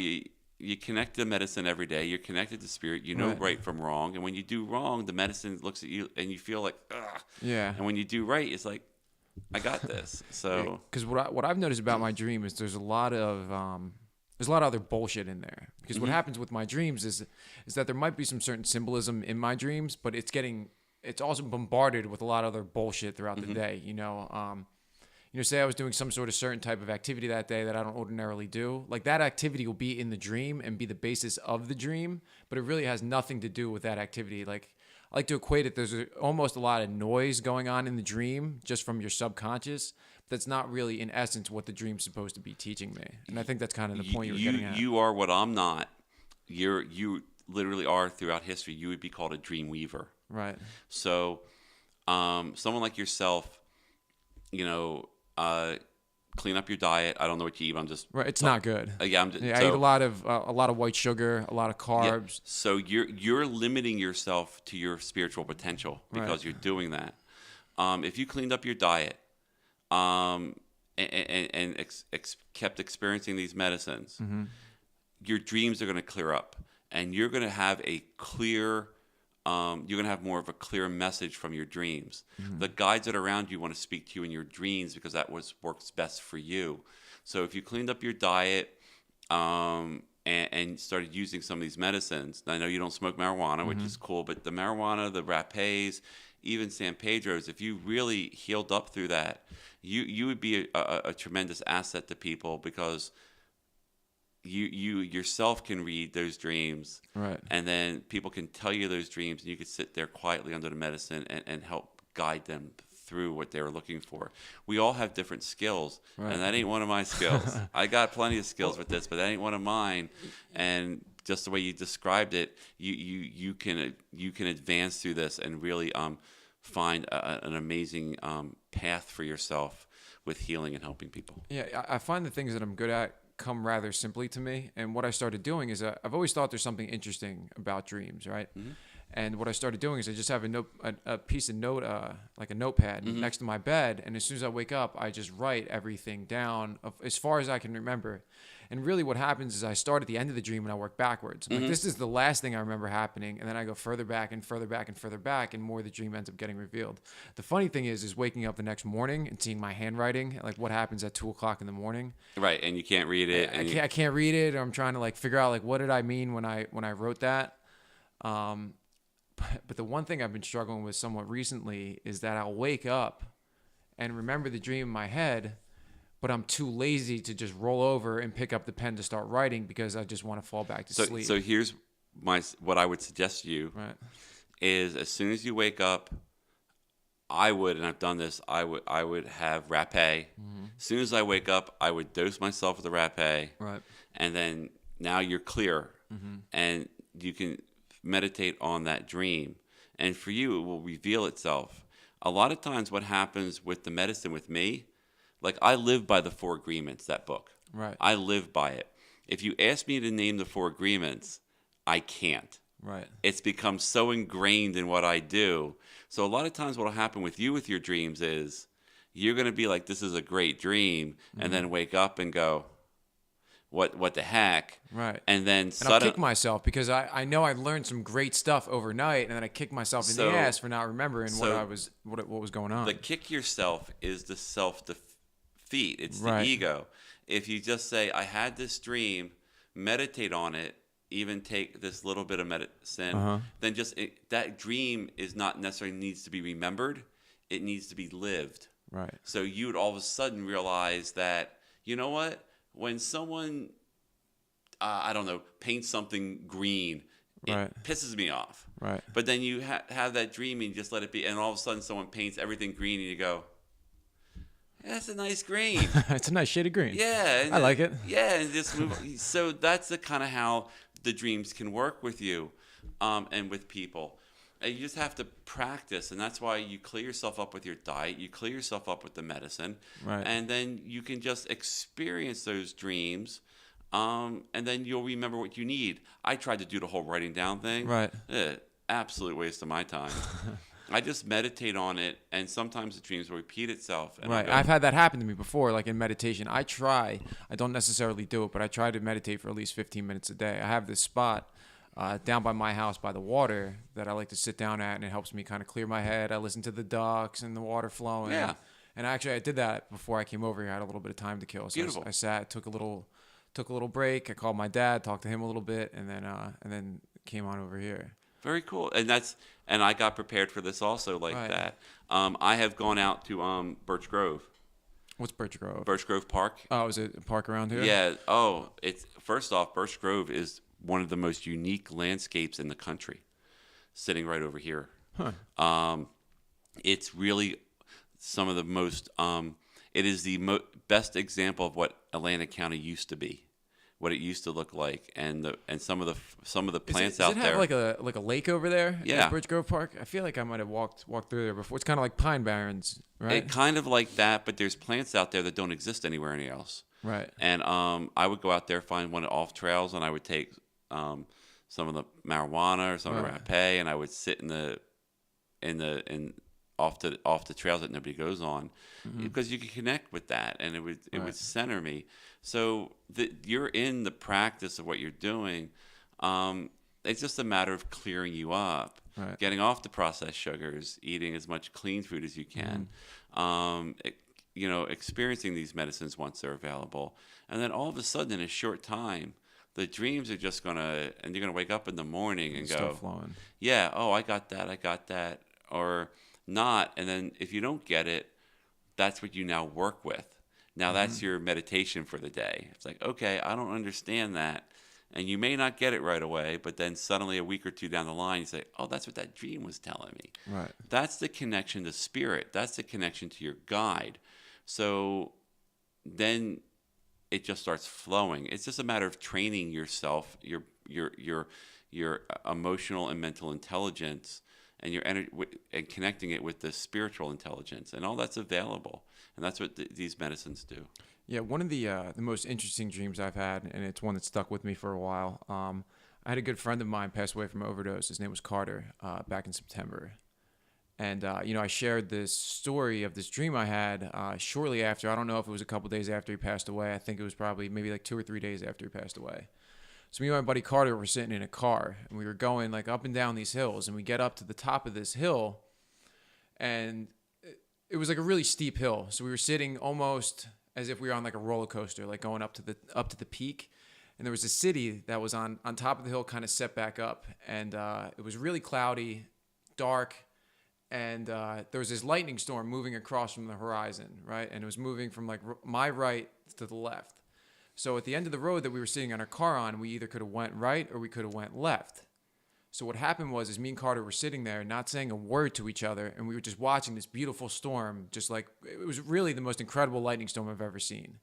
you connect to medicine every day. You're connected to spirit. You know right from wrong. And when you do wrong, the medicine looks at you and you feel like, ugh. Yeah. And when you do right, it's like, I got this. So Because what I've noticed about my dream is there's a lot of other bullshit in there. Because what happens with my dreams is that there might be some certain symbolism in my dreams, but it's also bombarded with a lot of other bullshit throughout the day. Say I was doing some sort of certain type of activity that day that I don't ordinarily do. Like that activity will be in the dream and be the basis of the dream, but it really has nothing to do with that activity. Like I like to equate it. There's almost a lot of noise going on in the dream just from your subconscious. That's not really in essence what the dream's supposed to be teaching me. And I think that's kind of the point you were getting at. You are what I'm not. You literally are throughout history. You would be called a dream weaver. Right. So someone like yourself, clean up your diet. I don't know what you eat. I'm just Right. It's not good. I eat a lot of white sugar, a lot of carbs. Yeah, so you're limiting yourself to your spiritual potential because you're doing that. If you cleaned up your diet, and kept experiencing these medicines, your dreams are going to clear up, and you're going to have a clear. You're going to have more of a clear message from your dreams. The guides that are around you want to speak to you in your dreams because that works best for you. So if you cleaned up your diet and started using some of these medicines, I know you don't smoke marijuana, which is cool, but the marijuana, the Rapés, even San Pedro's, if you really healed up through that, you would be a tremendous asset to people because you yourself can read those dreams, Right. and then people can tell you those dreams, and you can sit there quietly under the medicine and help guide them through what they were looking for. We all have different skills, Right. and that ain't one of my skills. I got plenty of skills with this, but that ain't one of mine. And just the way you described it, you can advance through this and really find an amazing path for yourself with healing and helping people. Yeah, I find the things that I'm good at come rather simply to me. And what I started doing is I've always thought there's something interesting about dreams, right? Mm-hmm. And what I started doing is I just have a piece of note, like a notepad Mm-hmm. next to my bed. And as soon as I wake up, I just write everything down as far as I can remember. And really what happens is I start at the end of the dream and I work backwards. I'm Mm-hmm. like, this is the last thing I remember happening. And then I go further back and further back and further back, and more of the dream ends up getting revealed. The funny thing is waking up the next morning and seeing my handwriting, like what happens at 2:00 in the morning. Right, and you can't read it. I can't read it. Or I'm trying to like figure out like what did I mean when I wrote that. But the one thing I've been struggling with somewhat recently is that I'll wake up and remember the dream in my head, but I'm too lazy to just roll over and pick up the pen to start writing because I just want to fall back to sleep. So here's what I would suggest to you Right. is as soon as you wake up, I would, and I've done this, I would have Rapé. Mm-hmm. As soon as I wake up, I would dose myself with the Rapé. Right. And then now you're clear, Mm-hmm. and you can meditate on that dream. And for you, it will reveal itself. A lot of times what happens with the medicine with me, like I live by the 4 agreements, that book. Right. I live by it. If you ask me to name the 4 agreements, I can't. Right. It's become so ingrained in what I do. So a lot of times what will happen with you with your dreams is you're going to be like, this is a great dream, and then wake up and go, what the heck? Right. And then And I'll kick myself because I know I learned some great stuff overnight, and then I kick myself in the ass for not remembering what was going on. The kick yourself is the self-defeat. It's the Right. ego. If you just say, I had this dream, meditate on it, even take this little bit of medicine, then that dream is not necessarily needs to be remembered. It needs to be lived. Right. So you would all of a sudden realize that, you know what? When someone, I don't know, paints something green, it Right. pisses me off. Right. But then you have that dream and you just let it be, and all of a sudden someone paints everything green, and you go, that's a nice green. It's a nice shade of green. Yeah. I like it. Yeah, and just move on. So that's the kind of how the dreams can work with you and with people. And you just have to practice, and that's why you clear yourself up with your diet, you clear yourself up with the medicine, Right. and then you can just experience those dreams, and then you'll remember what you need. I tried to do the whole writing down thing. Right. Absolute waste of my time. I just meditate on it, and sometimes the dreams will repeat itself. And Right. I've had that happen to me before, like in meditation. I don't necessarily do it, but I try to meditate for at least 15 minutes a day. I have this spot down by my house by the water that I like to sit down at, and it helps me kind of clear my head. I listen to the ducks and the water flowing. Yeah. And actually, I did that before I came over here. I had a little bit of time to kill. So Beautiful. I sat, took a little break. I called my dad, talked to him a little bit, and then came on over here. Very cool. And I got prepared for this also like Right. that. I have gone out to Birch Grove. What's Birch Grove? Birch Grove Park. Oh, is it a park around here? Yeah. Oh, it's first off, Birch Grove is one of the most unique landscapes in the country, sitting right over here. Huh. It's really some of the most. It is the best example of what Atlantic County used to be, what it used to look like, and some of the plants out Does it there. have like a lake over there? Yeah. In Birch Grove Park. I feel like I might have walked through there before. It's kind of like Pine Barrens, right? It kind of like that, but there's plants out there that don't exist anywhere else. Right. And I would go out there, find one off trails, and I would take some of the marijuana or some of the Right. rapé, and I would sit off the trails that nobody goes on, because you can connect with that, and it would Right. center me. So you're in the practice of what you're doing. It's just a matter of clearing you up, Right. getting off the processed sugars, eating as much clean food as you can. Experiencing these medicines once they're available, and then all of a sudden, in a short time, the dreams are just and you're gonna wake up in the morning and Stuff go, flowing. yeah, oh, I got that, or not. And then if you don't get it, that's what you now work with. Now that's your meditation for the day. It's like, okay, I don't understand that. And you may not get it right away, but then suddenly a week or two down the line, you say, oh, that's what that dream was telling me. Right. That's the connection to spirit. That's the connection to your guide. So then it just starts flowing. It's just a matter of training yourself, your emotional and mental intelligence, and your energy, and connecting it with the spiritual intelligence, and all that's available. And that's what these medicines do. Yeah, one of the most interesting dreams I've had, and it's one that stuck with me for a while. I had a good friend of mine pass away from overdose. His name was Carter, back in September. And, I shared this story of this dream I had shortly after. I don't know if it was a couple days after he passed away. I think it was probably maybe like 2 or 3 days after he passed away. So me and my buddy Carter were sitting in a car, and we were going like up and down these hills, and we get up to the top of this hill, and it was like a really steep hill. So we were sitting almost as if we were on like a roller coaster, like going up to the peak. And there was a city that was on top of the hill, kind of set back up. And it was really cloudy, dark. And there was this lightning storm moving across from the horizon, right? And it was moving from like my right to the left. So at the end of the road that we were sitting on our car on, we either could have went right or we could have went left. So what happened was me and Carter were sitting there not saying a word to each other, and we were just watching this beautiful storm, just like it was really the most incredible lightning storm I've ever seen.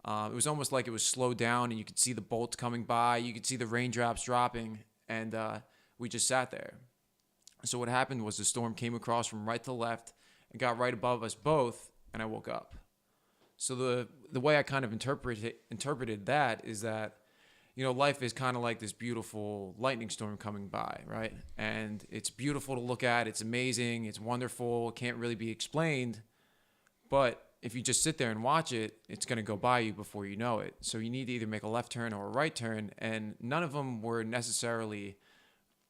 It was almost like it was slowed down, and you could see the bolts coming by, you could see the raindrops dropping, and we just sat there. So what happened was the storm came across from right to left and got right above us both, and I woke up. So the way I kind of interpreted that is that, life is kind of like this beautiful lightning storm coming by, right? And it's beautiful to look at. It's amazing. It's wonderful. It can't really be explained. But if you just sit there and watch it, it's going to go by you before you know it. So you need to either make a left turn or a right turn. And none of them were necessarily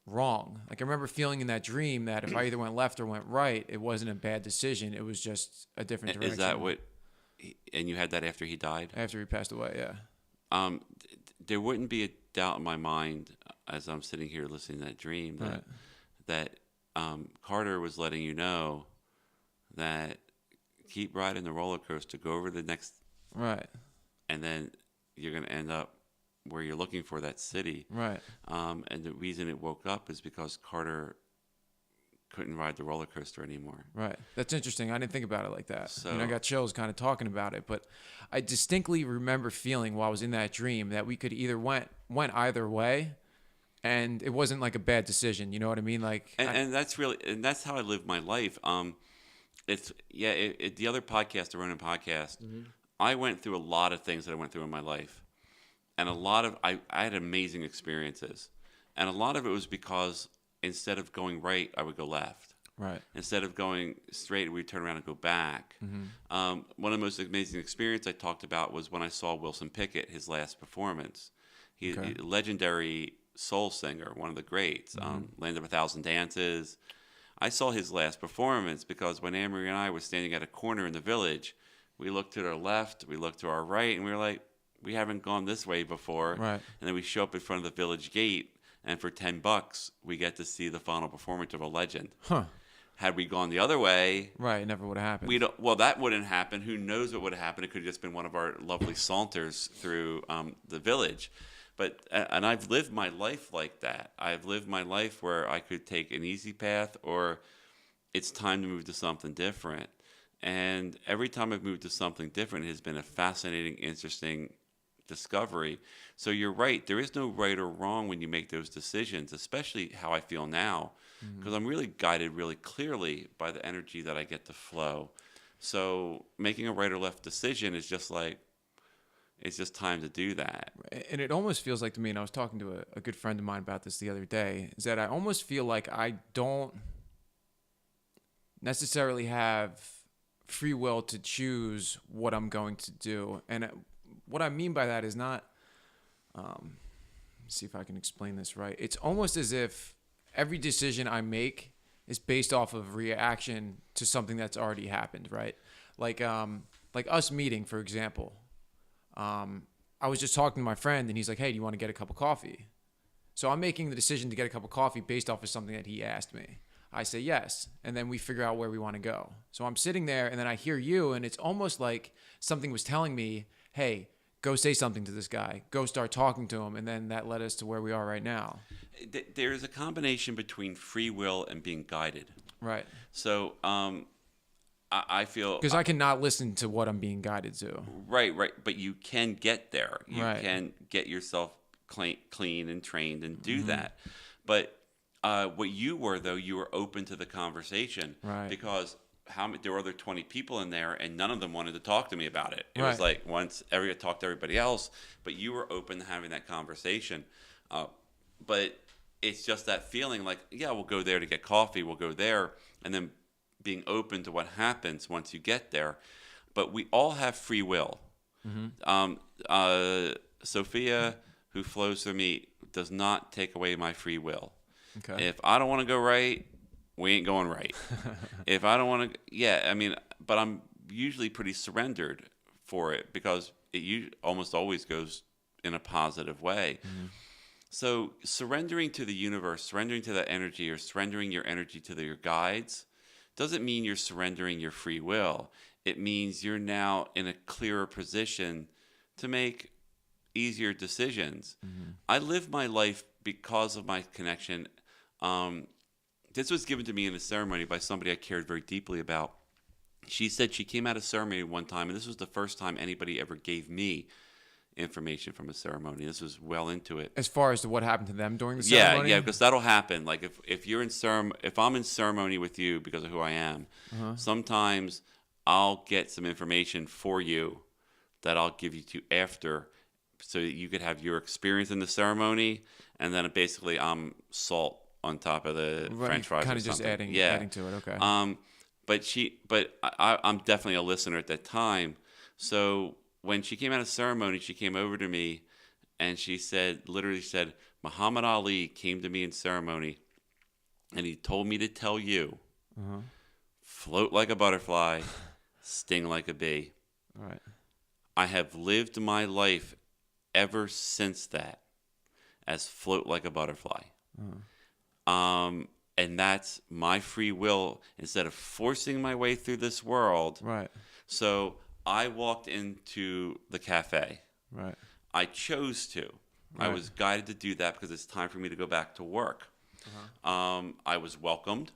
wrong. Like I remember feeling in that dream that if I either went left or went right, it wasn't a bad decision. It was just a different direction. Is that what, and you had that after he died? After he passed away, yeah. There wouldn't be a doubt in my mind as I'm sitting here listening to that dream that Carter was letting you know that keep riding the roller coaster, go over the next, right, and then you're going to end up where you're looking for, that city. Right. And the reason it woke up is because Carter couldn't ride the roller coaster anymore. Right. That's interesting. I didn't think about it like that. So, I got chills kind of talking about it, but I distinctly remember feeling while I was in that dream that we could either went either way, and it wasn't like a bad decision. You know what I mean? Like, and that's how I live my life. The other podcast, the Ronin podcast, I went through a lot of things that I went through in my life, and I had amazing experiences, and a lot of it was because instead of going right, I would go left. Right. Instead of going straight, we'd turn around and go back. Mm-hmm. One of the most amazing experiences I talked about was when I saw Wilson Pickett, his last performance. He's a legendary soul singer, one of the greats, Land of a Thousand Dances. I saw his last performance because when Anne-Marie and I were standing at a corner in the village, we looked to our left, we looked to our right, and we were like, we haven't gone this way before. Right. And then we show up in front of the village gate, and for $10, we get to see the final performance of a legend. Huh. Had we gone the other way, right, it never would have happened. That wouldn't happen. Who knows what would have happened? It could have just been one of our lovely saunters through the village. And I've lived my life like that. I've lived my life where I could take an easy path, or it's time to move to something different. And every time I've moved to something different, it has been a fascinating, interesting discovery. So you're right. There is no right or wrong when you make those decisions, especially how I feel now, because I'm really guided really clearly by the energy that I get to flow. So making a right or left decision is just like, it's just time to do that. And it almost feels like to me, and I was talking to a good friend of mine about this the other day, is that I almost feel like I don't necessarily have free will to choose what I'm going to do. And what I mean by that is not, let's see if I can explain this right. It's almost as if every decision I make is based off of reaction to something that's already happened, right? Like us meeting, for example. I was just talking to my friend, and he's like, hey, do you want to get a cup of coffee? So I'm making the decision to get a cup of coffee based off of something that he asked me. I say yes, and then we figure out where we want to go. So I'm sitting there, and then I hear you, and it's almost like something was telling me, hey, go say something to this guy, go start talking to him, and then that led us to where we are right now. There's a combination between free will and being guided. Right. So I feel because I cannot listen to what I'm being guided to. Right, but you can get there. You Right. can get yourself clean and trained and do that. But what you were, though, you were open to the conversation. Right. Because there were other 20 people in there, and none of them wanted to talk to me about it. It Right. was like once I talked to everybody else, but you were open to having that conversation. But it's just that feeling like, yeah, we'll go there to get coffee. We'll go there, and then being open to what happens once you get there. But we all have free will. Sophia, who flows through me, does not take away my free will. Okay. If I don't want to go right, we ain't going right. If I don't want to, but I'm usually pretty surrendered for it because it almost always goes in a positive way. So surrendering to the universe, surrendering to that energy, or surrendering your energy to your guides doesn't mean you're surrendering your free will. It means you're now in a clearer position to make easier decisions. I live my life because of my connection. This was given to me in a ceremony by somebody I cared very deeply about. She said she came out of ceremony one time, and this was the first time anybody ever gave me information from a ceremony. This was well into it. As far as to what happened to them during the ceremony? Yeah, because that'll happen. Like if you're in if I'm in ceremony with you because of who I am, sometimes I'll get some information for you that I'll give you to after, so that you could have your experience in the ceremony, and then basically I'm salt on top of the French fries. Kind or of just something. adding to it. Okay. But I'm definitely a listener at that time. So when she came out of ceremony, she came over to me, and she literally said, Muhammad Ali came to me in ceremony, and he told me to tell you, float like a butterfly, sting like a bee. All right. I have lived my life ever since that as float like a butterfly. And that's my free will instead of forcing my way through this world. Right. So I walked into the cafe. Right. I chose to. Right. I was guided to do that because it's time for me to go back to work. I was welcomed.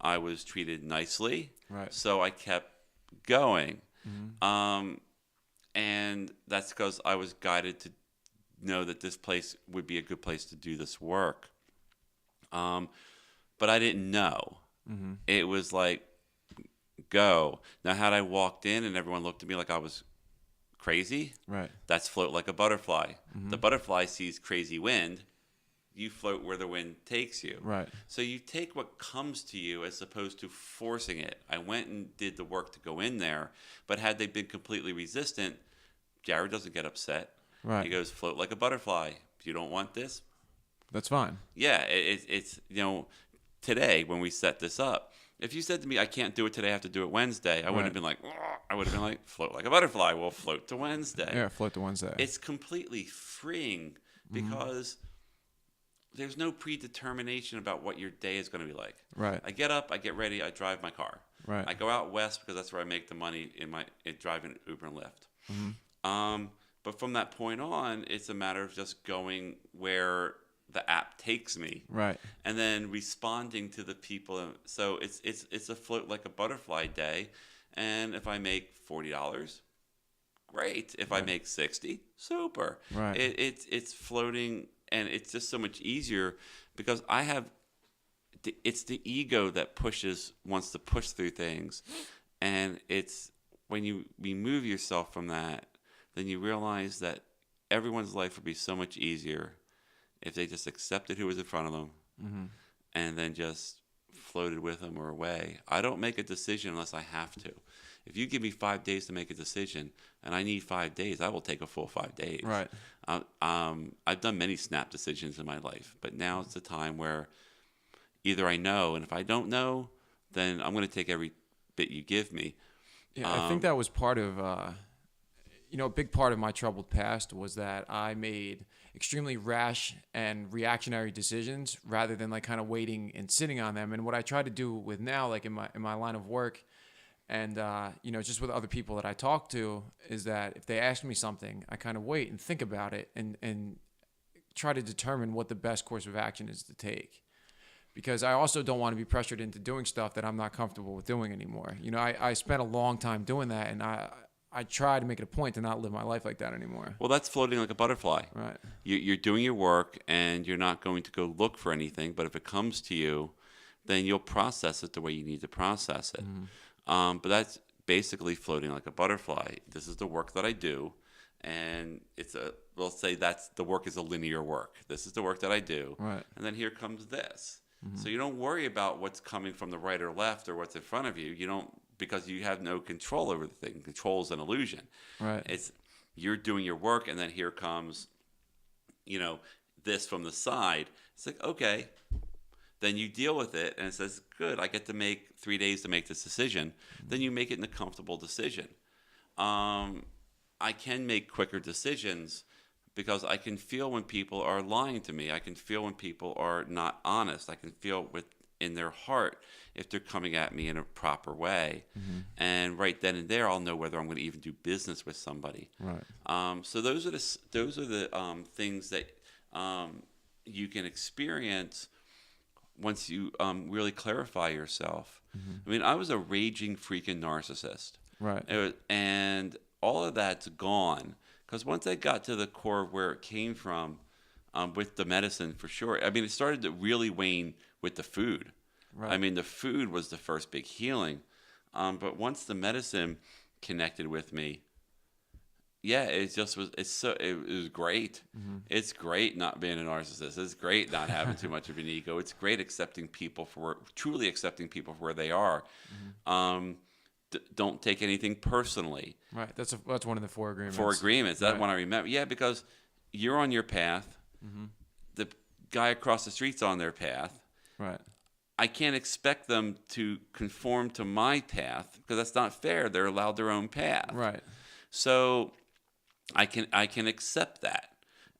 I was treated nicely. Right. So I kept going. And that's because I was guided to know that this place would be a good place to do this work. But I didn't know. It was like, go. Now, had I walked in and everyone looked at me like I was crazy, Right. that's float like a butterfly. The butterfly sees crazy wind. You float where the wind takes you. Right. So you take what comes to you as opposed to forcing it. I went and did the work to go in there, but had they been completely resistant, Jared doesn't get upset. Right. He goes, float like a butterfly. If you don't want this, That's fine. yeah, it's today when we set this up, if you said to me, I can't do it today, I have to do it Wednesday, I wouldn't have been like, "Ugh." I would have been like, float like a butterfly, we'll float to Wednesday. Yeah, float to Wednesday. It's completely freeing because there's no predetermination about what your day is going to be like. Right. I get up, I get ready, I drive my car. Right. I go out west because that's where I make the money in driving Uber and Lyft. But from that point on, it's a matter of just going where the app takes me, Right. and then responding to the people. So it's a float like a butterfly day, and if I make $40, great. If I make 60, super. Right. It's floating, and it's just so much easier because it's the ego that wants to push through things, and it's when you remove yourself from that, then you realize that everyone's life would be so much easier if they just accepted who was in front of them and then just floated with them or away. I don't make a decision unless I have to. If you give me 5 days to make a decision and I need 5 days, I will take a full 5 days. Right. I've done many snap decisions in my life, but now it's the time where either I know, and if I don't know, then I'm going to take every bit you give me. Yeah, I think that was part of, a big part of my troubled past was that I made extremely rash and reactionary decisions rather than like kind of waiting and sitting on them. And what I try to do with now, like in my line of work, And, just with other people that I talk to is that if they ask me something, I kind of wait and think about it and try to determine what the best course of action is to take. Because I also don't want to be pressured into doing stuff that I'm not comfortable with doing anymore. I spent a long time doing that, and I try to make it a point to not live my life like that anymore. Well, that's floating like a butterfly. Right. You're doing your work, and you're not going to go look for anything. But if it comes to you, then you'll process it the way you need to process it. But that's basically floating like a butterfly. This is the work that I do, and we'll say that's the work is a linear work. This is the work that I do, right. And then here comes this. So you don't worry about what's coming from the right or left or what's in front of you. You don't, because you have no control over the thing. Control is an illusion. Right. You're doing your work, and then here comes, this from the side. It's like, okay. Then you deal with it, and it says, good, I get to make 3 days to make this decision. Then you make it in a comfortable decision. I can make quicker decisions because I can feel when people are lying to me. I can feel when people are not honest. I can feel in their heart if they're coming at me in a proper way. And right then and there, I'll know whether I'm going to even do business with somebody. Right. So those are the things that you can experience once you really clarify yourself. I mean, I was a raging freaking narcissist. Right. And all of that's gone. Because once I got to the core of where it came from, with the medicine, for sure. I mean, it started to really wane with the food. Right. I mean, the food was the first big healing. But once the medicine connected with me, yeah, it was great. It's great not being a narcissist. It's great not having too much of an ego. It's great truly accepting people for where they are. Don't take anything personally. Right. That's one of the 4 agreements. 4 agreements. That right. one I remember. Yeah, because you're on your path. The guy across the street's on their path. Right. I can't expect them to conform to my path because that's not fair. They're allowed their own path. Right. So I can accept that,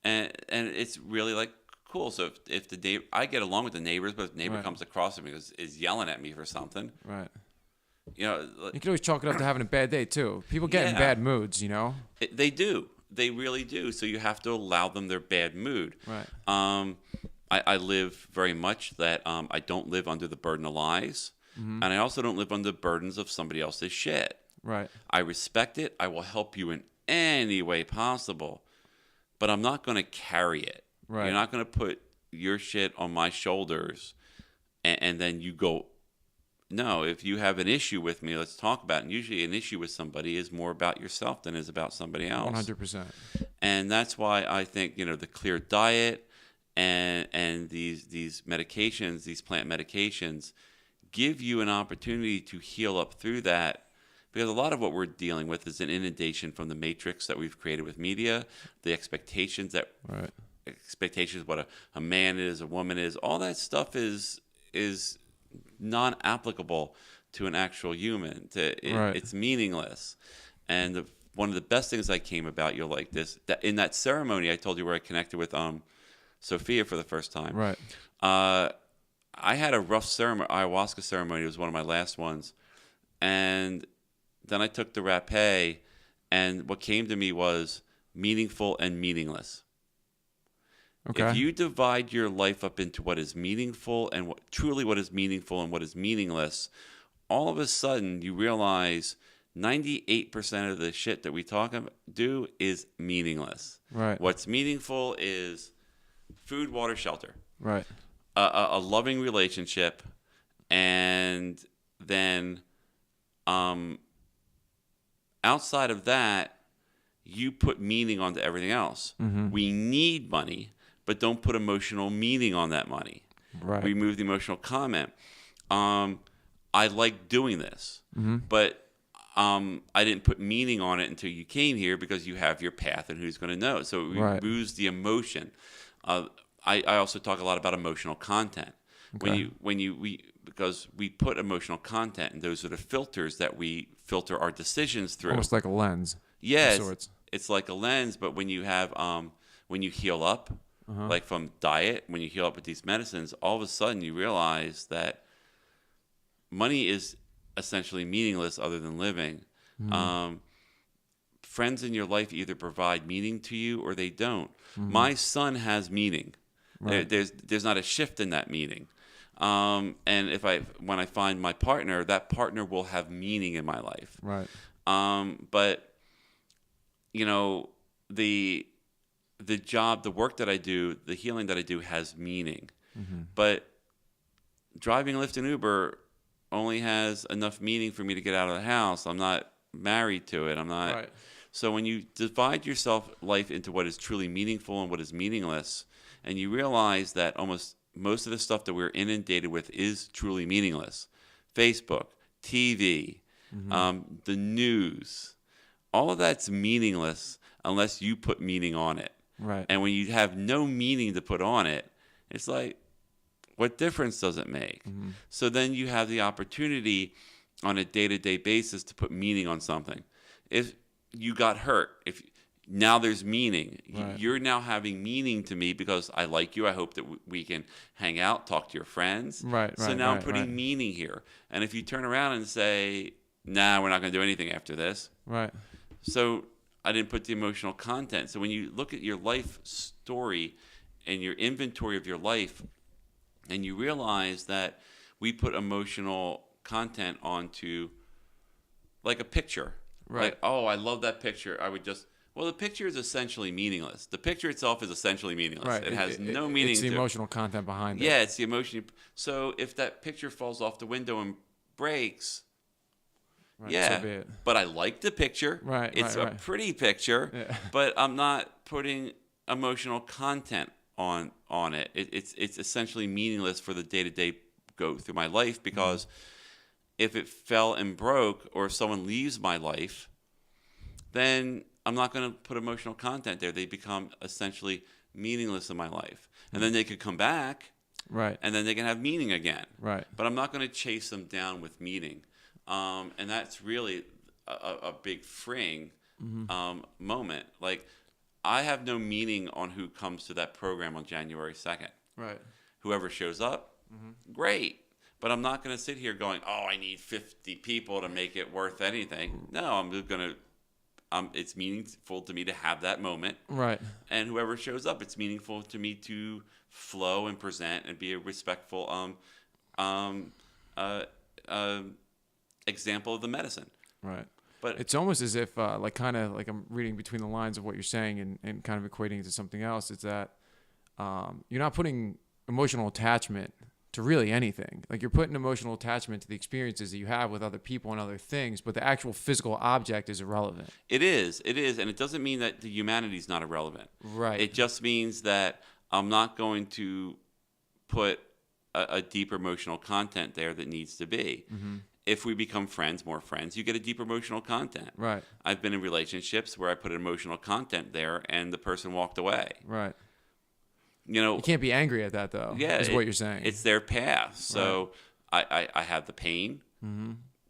and it's really like cool. So if I get along with the neighbors, but if the neighbor right. comes across me is yelling at me for something, right? You can always chalk it up to having a bad day too. People get in bad moods, They do. They really do. So you have to allow them their bad mood. Right. I live very much that I don't live under the burden of lies, and I also don't live under the burdens of somebody else's shit. Right. I respect it. I will help you in any way possible, but I'm not going to carry it. Right. You're not going to put your shit on my shoulders, and then you go. No, if you have an issue with me, let's talk about it. And usually an issue with somebody is more about yourself than is about somebody else. 100%. And that's why I think, the clear diet and these medications, these plant medications, give you an opportunity to heal up through that. Because a lot of what we're dealing with is an inundation from the matrix that we've created with media, the expectations right. Expectations what a man is, a woman is, all that stuff is non-applicable to an actual human. Right. It's meaningless. And one of the best things I came about, you'll like this, that in that ceremony I told you where I connected with Sophia for the first time. Right. I had a rough ayahuasca ceremony. It was one of my last ones. And then I took the Rapé, and what came to me was meaningful and meaningless. Okay. If you divide your life up into what is meaningful and what is meaningful and what is meaningless, all of a sudden you realize 98% of the shit that we do is meaningless. Right. What's meaningful is food, water, shelter. Right. A loving relationship, and then outside of that, you put meaning onto everything else. We need money, but don't put emotional meaning on that money. Right. Remove the emotional comment. I like doing this, but I didn't put meaning on it until you came here because you have your path and who's going to know. So it removes the emotion. I also talk a lot about emotional content. Okay. Because we put emotional content, and those are the filters that we filter our decisions through. Almost like a lens. Yeah, it's like a lens. But when you have when you heal up, like from diet, when you heal up with these medicines, all of a sudden you realize that money is essentially meaningless other than living. Mm-hmm. Friends in your life either provide meaning to you or they don't. Mm-hmm. My son has meaning. Right. There's not a shift in that meaning. And when I find my partner, that partner will have meaning in my life. Right. But you know, the job, the work that I do, the healing that I do has meaning. Mm-hmm. But driving Lyft and Uber only has enough meaning for me to get out of the house. I'm not married to it. I'm not. Right. So when you divide yourself life into what is truly meaningful and what is meaningless, and you realize that almost most of the stuff that we're inundated with is truly meaningless. Facebook, TV, the news, all of that's meaningless unless you put meaning on it. Right. And when you have no meaning to put on it, it's like, what difference does it make? Mm-hmm. So then you have the opportunity on a day-to-day basis to put meaning on something. If you got hurt, if now there's meaning. Right. You're now having meaning to me because I like you. I hope that we can hang out, talk to your friends. Right. So now I'm putting meaning here. And if you turn around and say, nah, we're not going to do anything after this. Right. So I didn't put the emotional content. So when you look at your life story and your inventory of your life, and you realize that we put emotional content onto like a picture. Right. Like, oh, I love that picture. I would just, well, the picture is essentially meaningless. The picture itself is essentially meaningless. Right. It has no meaning. It's the to emotional content behind it. Yeah, it's the emotion. So if that picture falls off the window and breaks, Right, yeah, so be it. but I like the picture. Right, It's a pretty picture, Yeah. but I'm not putting emotional content on it. It's essentially meaningless for the day-to-day go through my life because if it fell and broke or if someone leaves my life, then I'm not going to put emotional content there. They become essentially meaningless in my life. And then they could come back, Right. and then they can have meaning again. Right. But I'm not going to chase them down with meaning. And that's really a big freeing moment. Like, I have no meaning on who comes to that program on January 2nd. Right. Whoever shows up, great. But I'm not going to sit here going, oh, I need 50 people to make it worth anything. No, I'm just going to, it's meaningful to me to have that moment. Right. And whoever shows up, it's meaningful to me to flow and present and be a respectful example of the medicine. Right. But It's almost as if, like, kind of like I'm reading between the lines of what you're saying and kind of equating it to something else. It's that you're not putting emotional attachment to really anything. Like, you're putting emotional attachment to the experiences that you have with other people and other things, but the actual physical object is irrelevant. it is, and it doesn't mean that the humanity is not irrelevant. Right. It just means that I'm not going to put a deeper emotional content there that needs to be. If we become friends, more friends, you get a deeper emotional content. Right. I've been in relationships where I put emotional content there and the person walked away. Right. You can't be angry at that, though. Yeah, is what you're saying. It's their path. So I have the pain,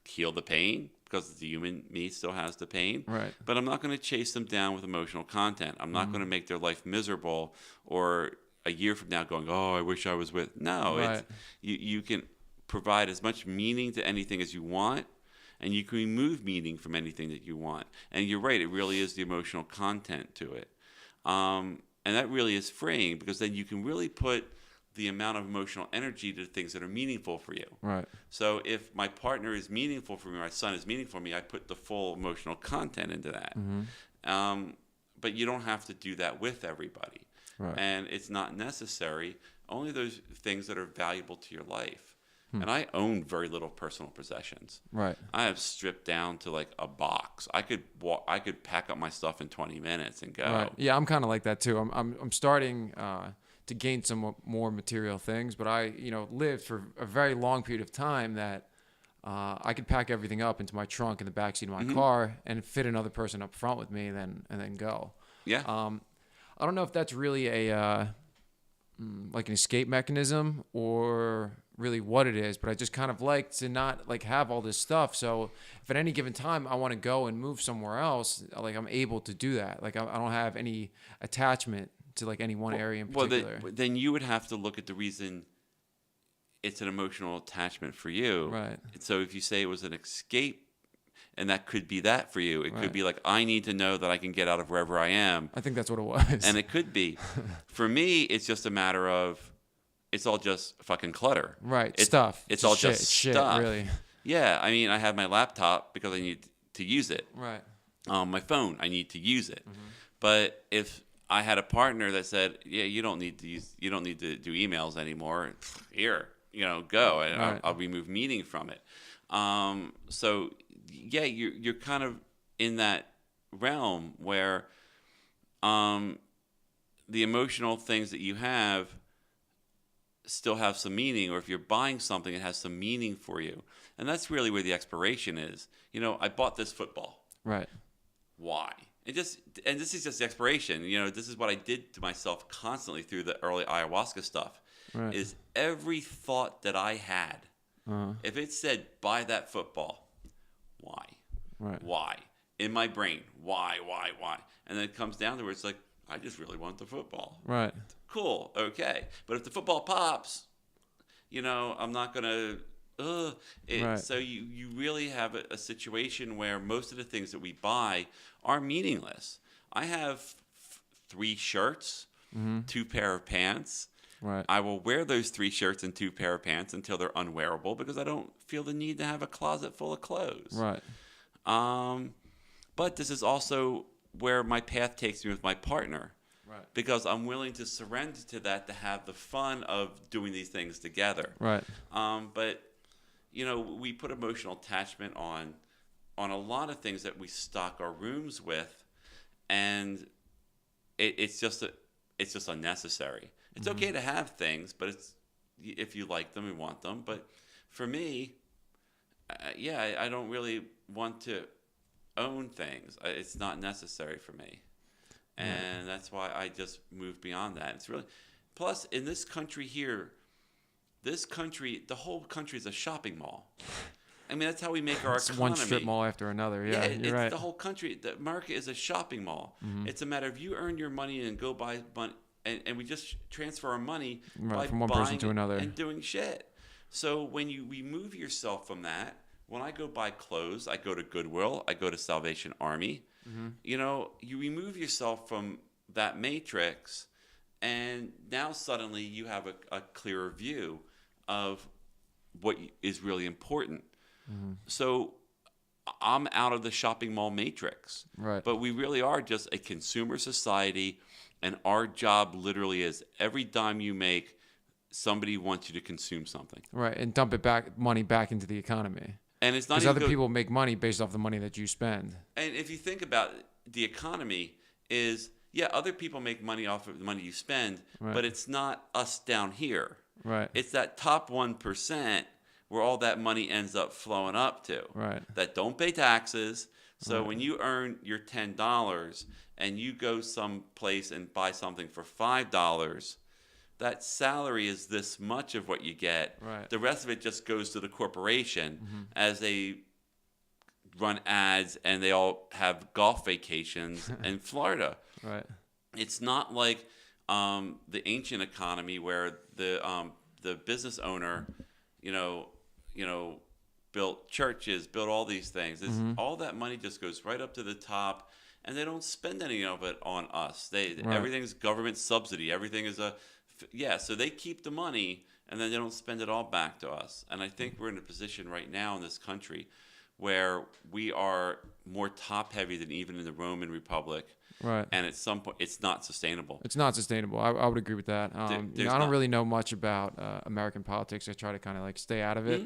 heal the pain, because the human me still has the pain. Right. But I'm not going to chase them down with emotional content. I'm not going to make their life miserable or a year from now going, oh, I wish I was with. No, Right. You can provide as much meaning to anything as you want, and you can remove meaning from anything that you want. And you're right, it really is the emotional content to it. And that really is freeing because then you can really put the amount of emotional energy to things that are meaningful for you. Right. So if my partner is meaningful for me, my son is meaningful for me, I put the full emotional content into that. But you don't have to do that with everybody. Right. And it's not necessary. Only those things that are valuable to your life. And I own very little personal possessions. Right. I have stripped down to like a box. I could pack up my stuff in 20 minutes and go. Right. Yeah, I'm kind of like that too. I'm starting to gain some more material things, but I lived for a very long period of time that I could pack everything up into my trunk in the backseat of my car and fit another person up front with me, and then go. Yeah. I don't know if that's really a like an escape mechanism or really what it is, but I just kind of like to not like have all this stuff. So if at any given time I want to go and move somewhere else, like I'm able to do that. Like I don't have any attachment to like any one area in particular. Then you would have to look at the reason it's an emotional attachment for you. Right. So if you say it was an escape, and that could be that for you, it could be like, I need to know that I can get out of wherever I am. I think that's what it was. And it could be. For me, it's just a matter of, it's all just fucking clutter. Right. Stuff. It's all just stuff. Shit, really. Yeah. I mean, I have my laptop because I need to use it. Right. My phone, I need to use it. Mm-hmm. But if I had a partner that said, yeah, you don't need to do emails anymore. Here, go. And I'll remove meaning from it. So yeah, you're kind of in that realm where the emotional things that you have still have some meaning, or if you're buying something, it has some meaning for you. And that's really where the expiration is. I bought this football. Right. Why? And this is just the expiration. This is what I did to myself constantly through the early ayahuasca stuff. Right. Is every thought that I had, if it said buy that football, why? Right. Why? In my brain, why? And then it comes down to where it's like, I just really want the football. Right. Cool. Okay. But if the football pops, I'm not gonna. Right. So you really have a situation where most of the things that we buy are meaningless. I have 3 shirts, 2 pair of pants. Right. I will wear those 3 shirts and 2 pair of pants until they're unwearable because I don't feel the need to have a closet full of clothes. Right. But this is also where my path takes me with my partner. Right. Because I'm willing to surrender to that to have the fun of doing these things together. Right. But we put emotional attachment on a lot of things that we stock our rooms with, and it's just unnecessary. It's okay to have things, but it's if you like them and want them. But for me, I don't really want to own things. It's not necessary for me. And that's why I just moved beyond that. It's really, plus in this country here, the whole country is a shopping mall. I mean, that's how we make our It's economy. one strip mall after another. Yeah, you're right. The whole country, America is a shopping mall. It's a matter of you earn your money and go buy money, and we just transfer our money by from one buying person to another and doing shit. So when you remove yourself from that, when I go buy clothes, I go to Goodwill, I go to Salvation Army. You remove yourself from that matrix, and now suddenly you have a clearer view of what is really important. So I'm out of the shopping mall matrix. Right. But we really are just a consumer society, and our job literally is every dime you make, somebody wants you to consume something. Right, and dump money back into the economy. And it's not because even other people make money based off the money that you spend. And if you think about the economy, other people make money off of the money you spend, but it's not us down here. Right. It's that top 1% where all that money ends up flowing up to. Right. That don't pay taxes. So when you earn your $10 and you go someplace and buy something for $5, that salary is this much of what you get. Right. The rest of it just goes to the corporation as they run ads and they all have golf vacations in Florida. Right. It's not like the ancient economy where the business owner, built churches, built all these things. All that money just goes right up to the top, and they don't spend any of it on us. Everything's government subsidy. Everything is so they keep the money, and then they don't spend it all back to us. And I think we're in a position right now in this country where we are more top-heavy than even in the Roman Republic. Right. And at some point, it's not sustainable. It's not sustainable. I would agree with that. I don't really know much about American politics. I try to kind of stay out of it.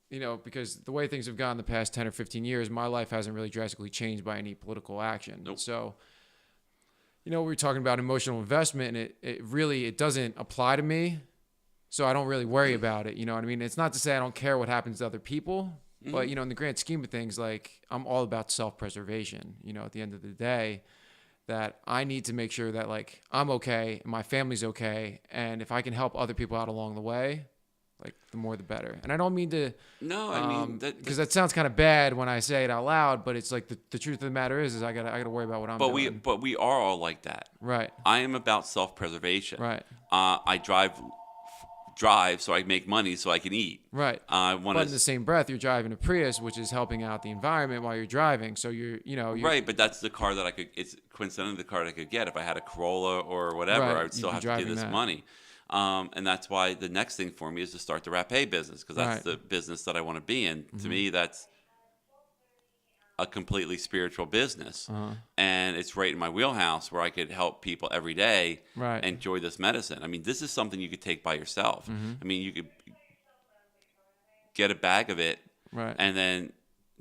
Because the way things have gone the past 10 or 15 years, my life hasn't really drastically changed by any political action. Nope. So, we were talking about emotional investment, and it doesn't apply to me. So I don't really worry about it. You know what I mean? It's not to say I don't care what happens to other people, but, in the grand scheme of things, I'm all about self-preservation, at the end of the day, that I need to make sure that I'm okay and my family's okay. And if I can help other people out along the way, the more the better. And I don't mean to, because that sounds kind of bad when I say it out loud, but it's the truth of the matter is I gotta worry about what I'm doing. But we are all like that. Right. I am about self-preservation. Right. I drive drive so I make money so I can eat. Right. I want But in the same breath, you're driving a Prius, which is helping out the environment while you're driving. So you're right, but that's the car that I could. It's coincidentally the car that I could get if I had a Corolla or whatever. right. I would You'd still be have to do driving this that. money, and that's why the next thing for me is to start the Rapé business because that's Right. the business that I want to be in. To me, that's a completely spiritual business, and it's right in my wheelhouse where I could help people every day Right. enjoy this medicine. I mean, this is something you could take by yourself. I mean, you could get a bag of it, Right. and then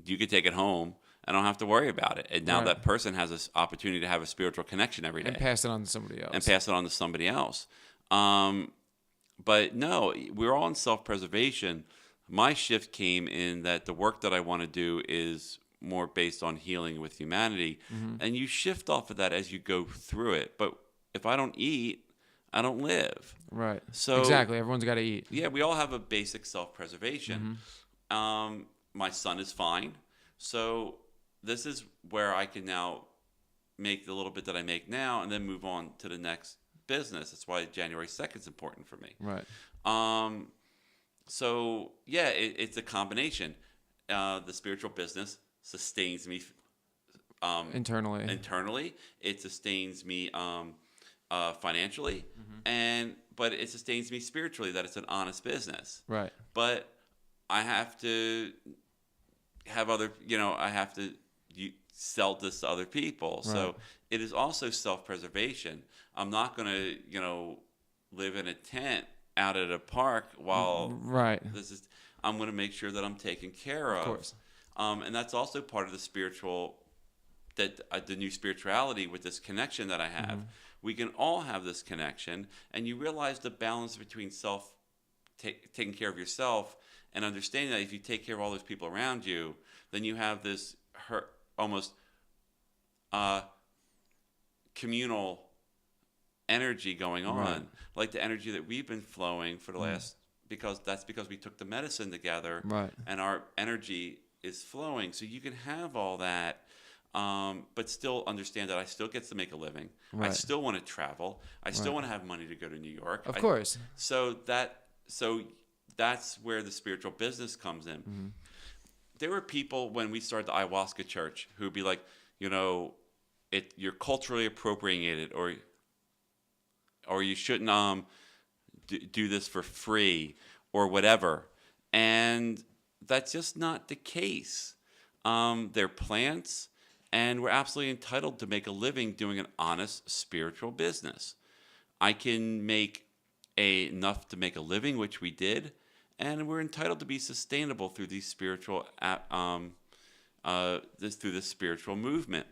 you could take it home. I don't have to worry about it. And now Right. that person has this opportunity to have a spiritual connection every day And pass it on to somebody else. and pass it on to somebody else. But no, we're all in self-preservation. My shift came in that the work that I want to do is more based on healing with humanity. And you shift off of that as you go through it. But if I don't eat, I don't live. Right. So exactly. Everyone's got to eat. yeah, we all have a basic self-preservation. My son is fine. So this is where I can now make the little bit that I make now and then move on to the next business. That's why January 2nd is important for me. Right. So yeah, it's a combination. The spiritual business sustains me internally. It sustains me financially, but it sustains me spiritually. That it's an honest business. Right. But I have to have other. I have to sell this to other people. Right. So it is also self-preservation. I'm not going to live in a tent out at a park while right. I'm going to make sure that I'm taken care of. Of course. And that's also part of the spiritual, the new spirituality with this connection that I have. We can all have this connection, and you realize the balance between taking care of yourself and understanding that if you take care of all those people around you, then you have this almost communal energy going on, Right. like the energy that we've been flowing for the last, because we took the medicine together, Right. and our energy is flowing. So you can have all that, but still understand that I still get to make a living. I Right. still want to travel. I still Right. want to have money to go to New York. Of course. So that's where the spiritual business comes in. There were people when we started the ayahuasca church who would be like, you're culturally appropriated, or you shouldn't do this for free or whatever. And that's just not the case. They're plants, and we're absolutely entitled to make a living doing an honest spiritual business. I can make enough to make a living, which we did, and we're entitled to be sustainable through these spiritual through this spiritual movement.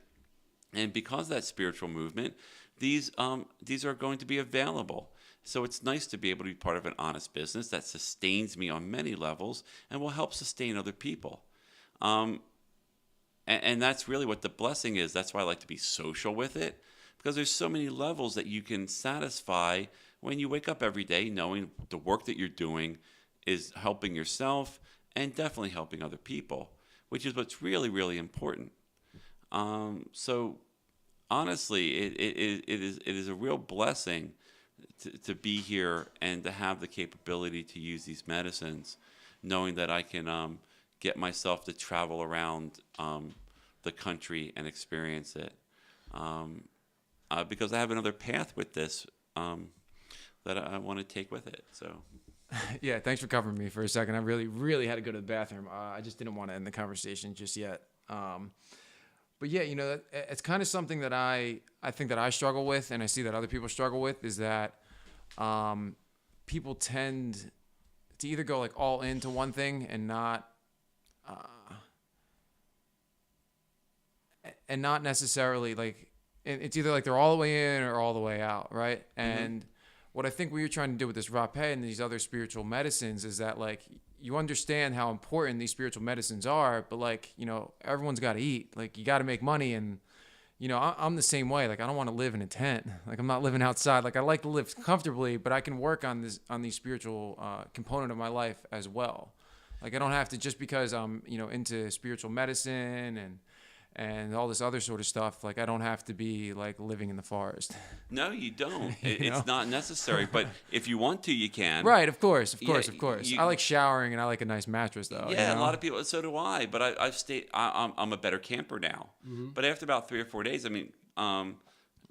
And because of that spiritual movement, these are going to be available. So it's nice to be able to be part of an honest business that sustains me on many levels and will help sustain other people. And that's really what the blessing is. That's why I like to be social with it, because there's so many levels that you can satisfy when you wake up every day knowing the work that you're doing is helping yourself and definitely helping other people, which is what's really, really important. So honestly, it is a real blessing to be here and to have the capability to use these medicines, knowing that I can get myself to travel around the country and experience it. Because I have another path with this that I want to take with it. So. Yeah, thanks for covering me for a second. I really, really had to go to the bathroom. I just didn't want to end the conversation just yet. But yeah, it's kind of something that I think that I struggle with, and I see that other people struggle with, is that people tend to either go like all into one thing and not necessarily like, it's either like they're all the way in or all the way out, right? And what I think we were trying to do with this rapé and these other spiritual medicines is that, like, you understand how important these spiritual medicines are, but like, everyone's got to eat. Like, you got to make money, and I'm the same way. Like, I don't want to live in a tent. Like, I'm not living outside. Like, I like to live comfortably, but I can work on the spiritual component of my life as well. Like, I don't have to, just because I'm into spiritual medicine and all this other sort of stuff. Like I don't have to be like living in the forest. No, you don't. You know? It's not necessary. But if you want to, you can. Right, of course, Yeah, of course. you, I like showering and I like a nice mattress though. You yeah, a know? lot of people. So do I. But I've stayed. I'm a better camper now. But after about 3 or 4 days, I mean,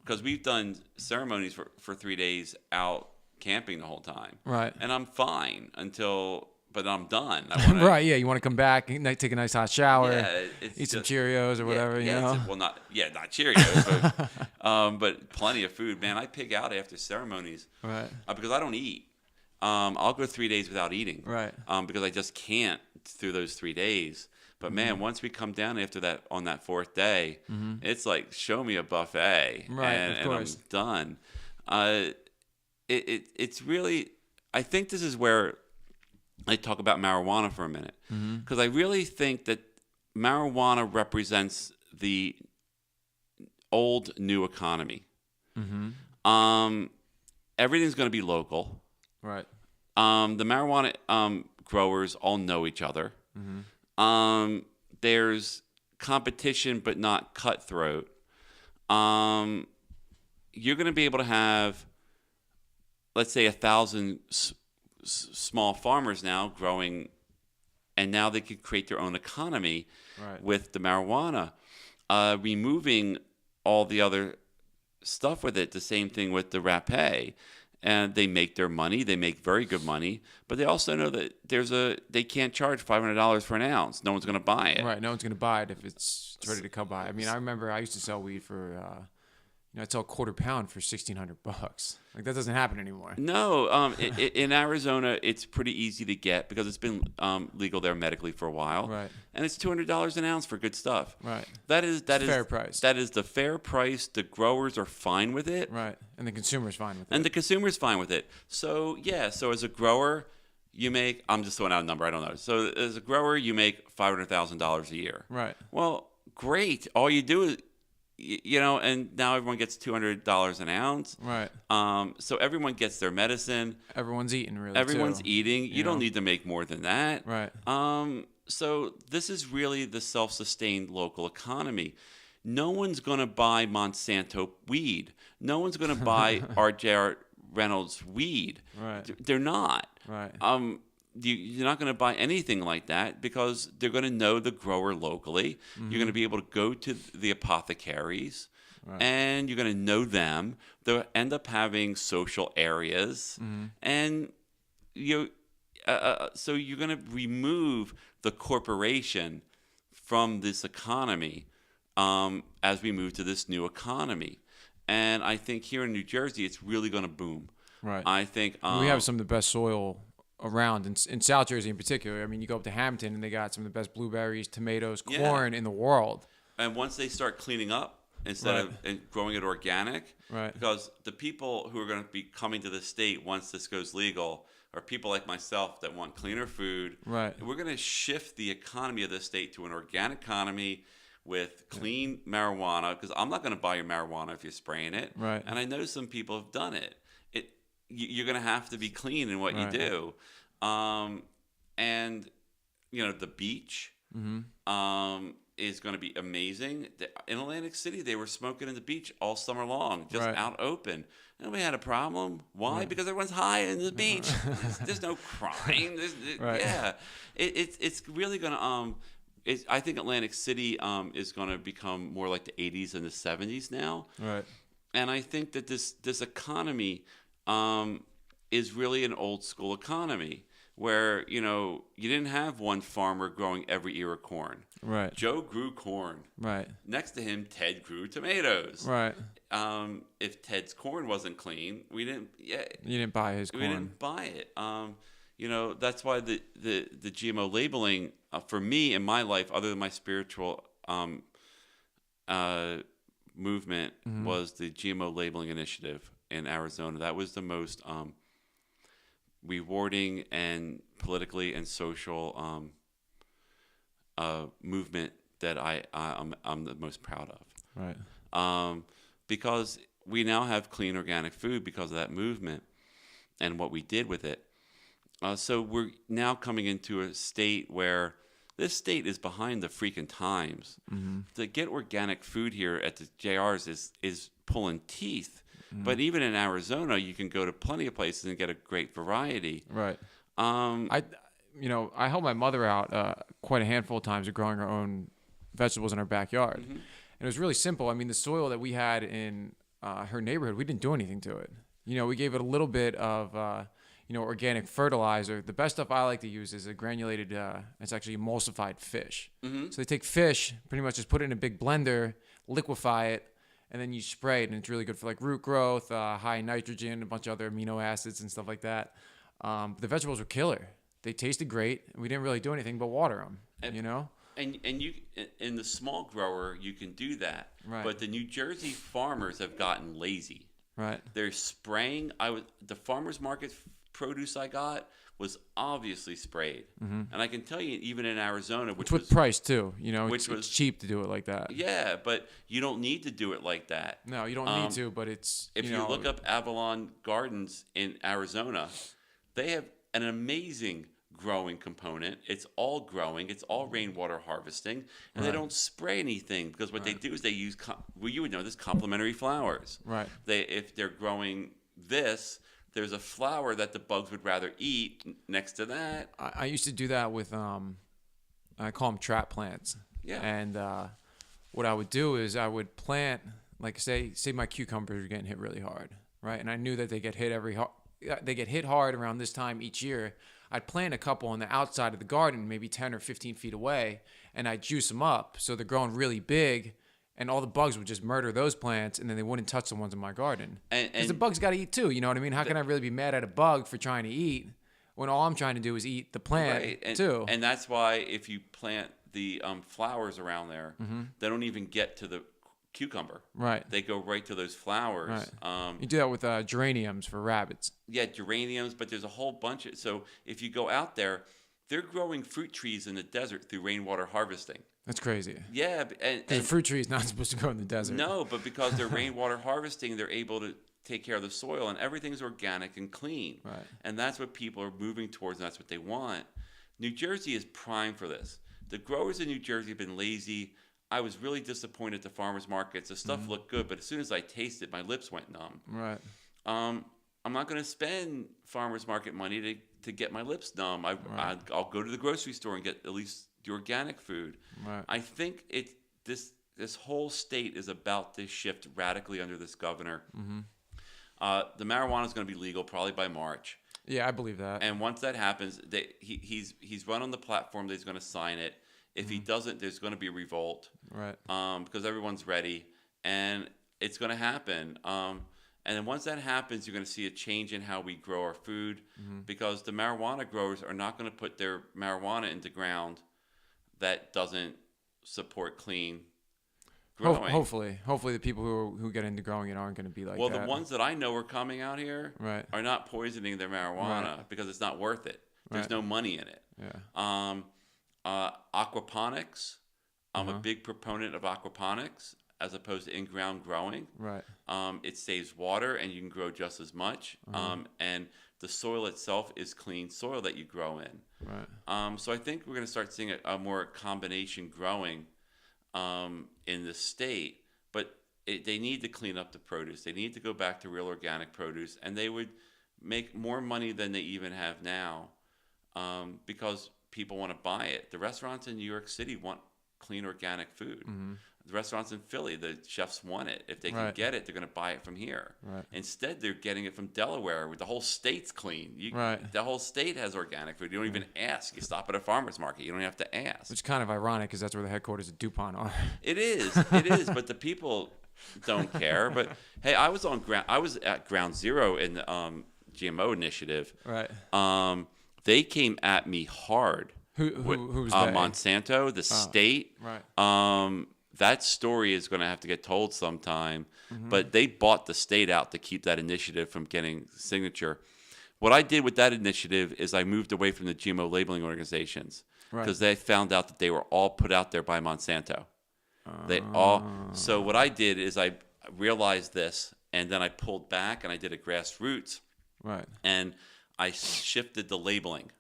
because we've done ceremonies for 3 days out camping the whole time. Right. And I'm fine until. But I'm done. I wanna, Right, yeah, you want to come back, take a nice hot shower, Yeah, it's eat some just- Cheerios or whatever, you know? well, not Cheerios, but plenty of food. Man, I pig out after ceremonies, Right. Because I don't eat. I'll go 3 days without eating, Right. Because I just can't through those 3 days. But man, once we come down after that on that fourth day, it's like show me a buffet, Right, and, of course. and I'm done. It's really. I think this is where I talk about marijuana for a minute, because I really think that marijuana represents the old new economy. Everything's going to be local. Right. The marijuana growers all know each other. There's competition, but not cutthroat. You're going to be able to have, let's say, 1,000 small farmers now growing, and now they could create their own economy with the marijuana, removing all the other stuff with it. The same thing with the rapé, and they make their money. They make very good money, but they also know that they can't charge $500 for an ounce. No one's going to buy it. Right, no one's going to buy it if it's ready to come by. I mean, I remember I used to sell weed for, I'd sell a quarter pound for $1,600. Like, that doesn't happen anymore. No, in Arizona, it's pretty easy to get because it's been legal there medically for a while. Right. And it's $200 an ounce for good stuff. Right. That is fair price. That is the fair price. The growers are fine with it. Right, and the consumer's fine with it. And the consumer's fine with it. So, yeah, so as a grower, you make, I'm just throwing out a number, I don't know. So as a grower, you make $500,000 a year. Right. Well, great. All you do is, and now everyone gets $200 an ounce. Right. So everyone gets their medicine. Everyone's eating, really, Everyone's too. eating. You don't need to make more than that. Right. So this is really the self-sustained local economy. No one's going to buy Monsanto weed. No one's going to buy R.J. Reynolds weed. Right. They're not. Right. You're not going to buy anything like that because they're going to know the grower locally. You're going to be able to go to the apothecaries, and you're going to know them. They'll end up having social areas, and so you're going to remove the corporation from this economy as we move to this new economy. And I think here in New Jersey, it's really going to boom. Right. I think we have some of the best soil around in South Jersey in particular. I mean, you go up to Hampton and they got some of the best blueberries, tomatoes, corn in the world. And once they start cleaning up instead of growing it organic, because the people who are going to be coming to the state once this goes legal are people like myself that want cleaner food. Right. We're going to shift the economy of the state to an organic economy with clean marijuana, because I'm not going to buy your marijuana if you're spraying it. Right. And I know some people have done it. You're going to have to be clean in what you do. And, the beach is going to be amazing. In Atlantic City, they were smoking in the beach all summer long, just out open. Nobody had a problem. Why? Because everyone's high in the beach. There's no crime. Yeah. It's really going to... I think Atlantic City is going to become more like the 80s and the 70s now. Right. And I think that this economy is really an old school economy where, you didn't have one farmer growing every ear of corn. Right. Joe grew corn. Right. Next to him, Ted grew tomatoes. Right. If Ted's corn wasn't clean, we didn't... Yeah, you didn't buy his corn. We didn't buy it. That's why the GMO labeling, for me in my life, other than my spiritual movement, was the GMO labeling initiative in Arizona. That was the most rewarding and politically and social movement that I'm the most proud of. Right. Because we now have clean organic food because of that movement and what we did with it. So we're now coming into a state where This state is behind the freaking times. To get organic food here at the JRs is pulling teeth. But even in Arizona, you can go to plenty of places and get a great variety. Right. I helped my mother out quite a handful of times of growing her own vegetables in our backyard. And it was really simple. I mean, the soil that we had in her neighborhood, we didn't do anything to it. We gave it a little bit of, organic fertilizer. The best stuff I like to use is a granulated, it's actually emulsified fish. So they take fish, pretty much just put it in a big blender, liquefy it, and then you spray it, and it's really good for like root growth, high in nitrogen, a bunch of other amino acids and stuff like that. The vegetables were killer. They tasted great. We didn't really do anything but water them, And you, in the small grower, you can do that. Right. But the New Jersey farmers have gotten lazy. Right. They're spraying. The farmers market produce I got was obviously sprayed, and I can tell you, even in Arizona, which with was price too, it's cheap to do it like that. Yeah, but you don't need to do it like that. No, you don't need to, but it's if you look up Avalon Gardens in Arizona, they have an amazing growing component. It's all growing. It's all rainwater harvesting, and they don't spray anything because what they do is they use you would know this, complementary flowers. Right. If they're growing this, there's a flower that the bugs would rather eat next to that. I used to do that with I call them trap plants. Yeah. And what I would do is I would plant, like say my cucumbers are getting hit really hard, right? And I knew that they get hit hard around this time each year. I'd plant a couple on the outside of the garden, maybe 10 or 15 feet away, and I'd juice them up so they're growing really big. And all the bugs would just murder those plants, and then they wouldn't touch the ones in my garden. Because the bugs got to eat too, you know what I mean? How can I really be mad at a bug for trying to eat when all I'm trying to do is eat the plant too? And that's why if you plant the flowers around there, they don't even get to the cucumber. Right. They go right to those flowers. Right. You do that with geraniums for rabbits. Yeah, geraniums, but there's a whole bunch of... So if you go out there, they're growing fruit trees in the desert through rainwater harvesting. That's crazy. Yeah. And a fruit tree is not supposed to grow in the desert. No, but because they're rainwater harvesting, they're able to take care of the soil, and everything's organic and clean. Right. And that's what people are moving towards, and that's what they want. New Jersey is prime for this. The growers in New Jersey have been lazy. I was really disappointed at the farmers markets. The stuff looked good, but as soon as I tasted, my lips went numb. Right. I'm not going to spend farmers market money to get my lips numb. I'll go to the grocery store and get at least the organic food. Right. I think this whole state is about to shift radically under this governor. The marijuana is going to be legal probably by March. Yeah, I believe that. And once that happens, he's run on the platform that he's going to sign it. If he doesn't, there's going to be a revolt. Right. Because everyone's ready, and it's going to happen. And then once that happens, you're going to see a change in how we grow our food, because the marijuana growers are not going to put their marijuana into ground that doesn't support clean growing. Hopefully the people who get into growing it aren't going to be like that. Well, the ones that I know are coming out here are not poisoning their marijuana because it's not worth it. There's no money in it. Yeah. Aquaponics. I'm a big proponent of aquaponics as opposed to in-ground growing. Right. It saves water, and you can grow just as much. And the soil itself is clean soil that you grow in. Right. So I think we're going to start seeing a more combination growing in the state. But they need to clean up the produce. They need to go back to real organic produce, and they would make more money than they even have now because people want to buy it. The restaurants in New York City want clean organic food. The restaurants in Philly, the chefs want it. If they can get it, they're going to buy it from here. Right. Instead, they're getting it from Delaware, where the whole state's clean. The whole state has organic food. You don't even ask. You stop at a farmer's market. You don't have to ask. Which is kind of ironic because that's where the headquarters of DuPont are. It is, but the people don't care. But hey, I was at ground zero in the GMO initiative. Right. They came at me hard. Who's Monsanto, the state. Right. That story is going to have to get told sometime. But they bought the state out to keep that initiative from getting signature. What I did with that initiative is I moved away from the GMO labeling organizations because they found out that they were all put out there by Monsanto. So what I did is I realized this, and then I pulled back and I did a grassroots. Right. And I shifted the labeling.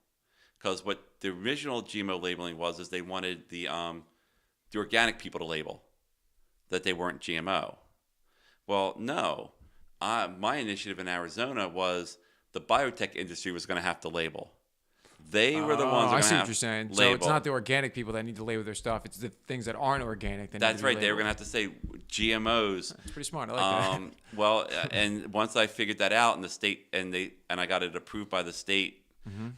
Because what the original GMO labeling was is they wanted the organic people to label that they weren't GMO. Well, no. My initiative in Arizona was the biotech industry was going to have to label. They were the ones that I were see going what to you're saying. label. So it's not the organic people that need to label their stuff. It's the things that aren't organic that That's need to be right. They were labeled. going to have to say GMOs. It's pretty smart. I like that. Well, and once I figured that out in the state, and I got it approved by the state,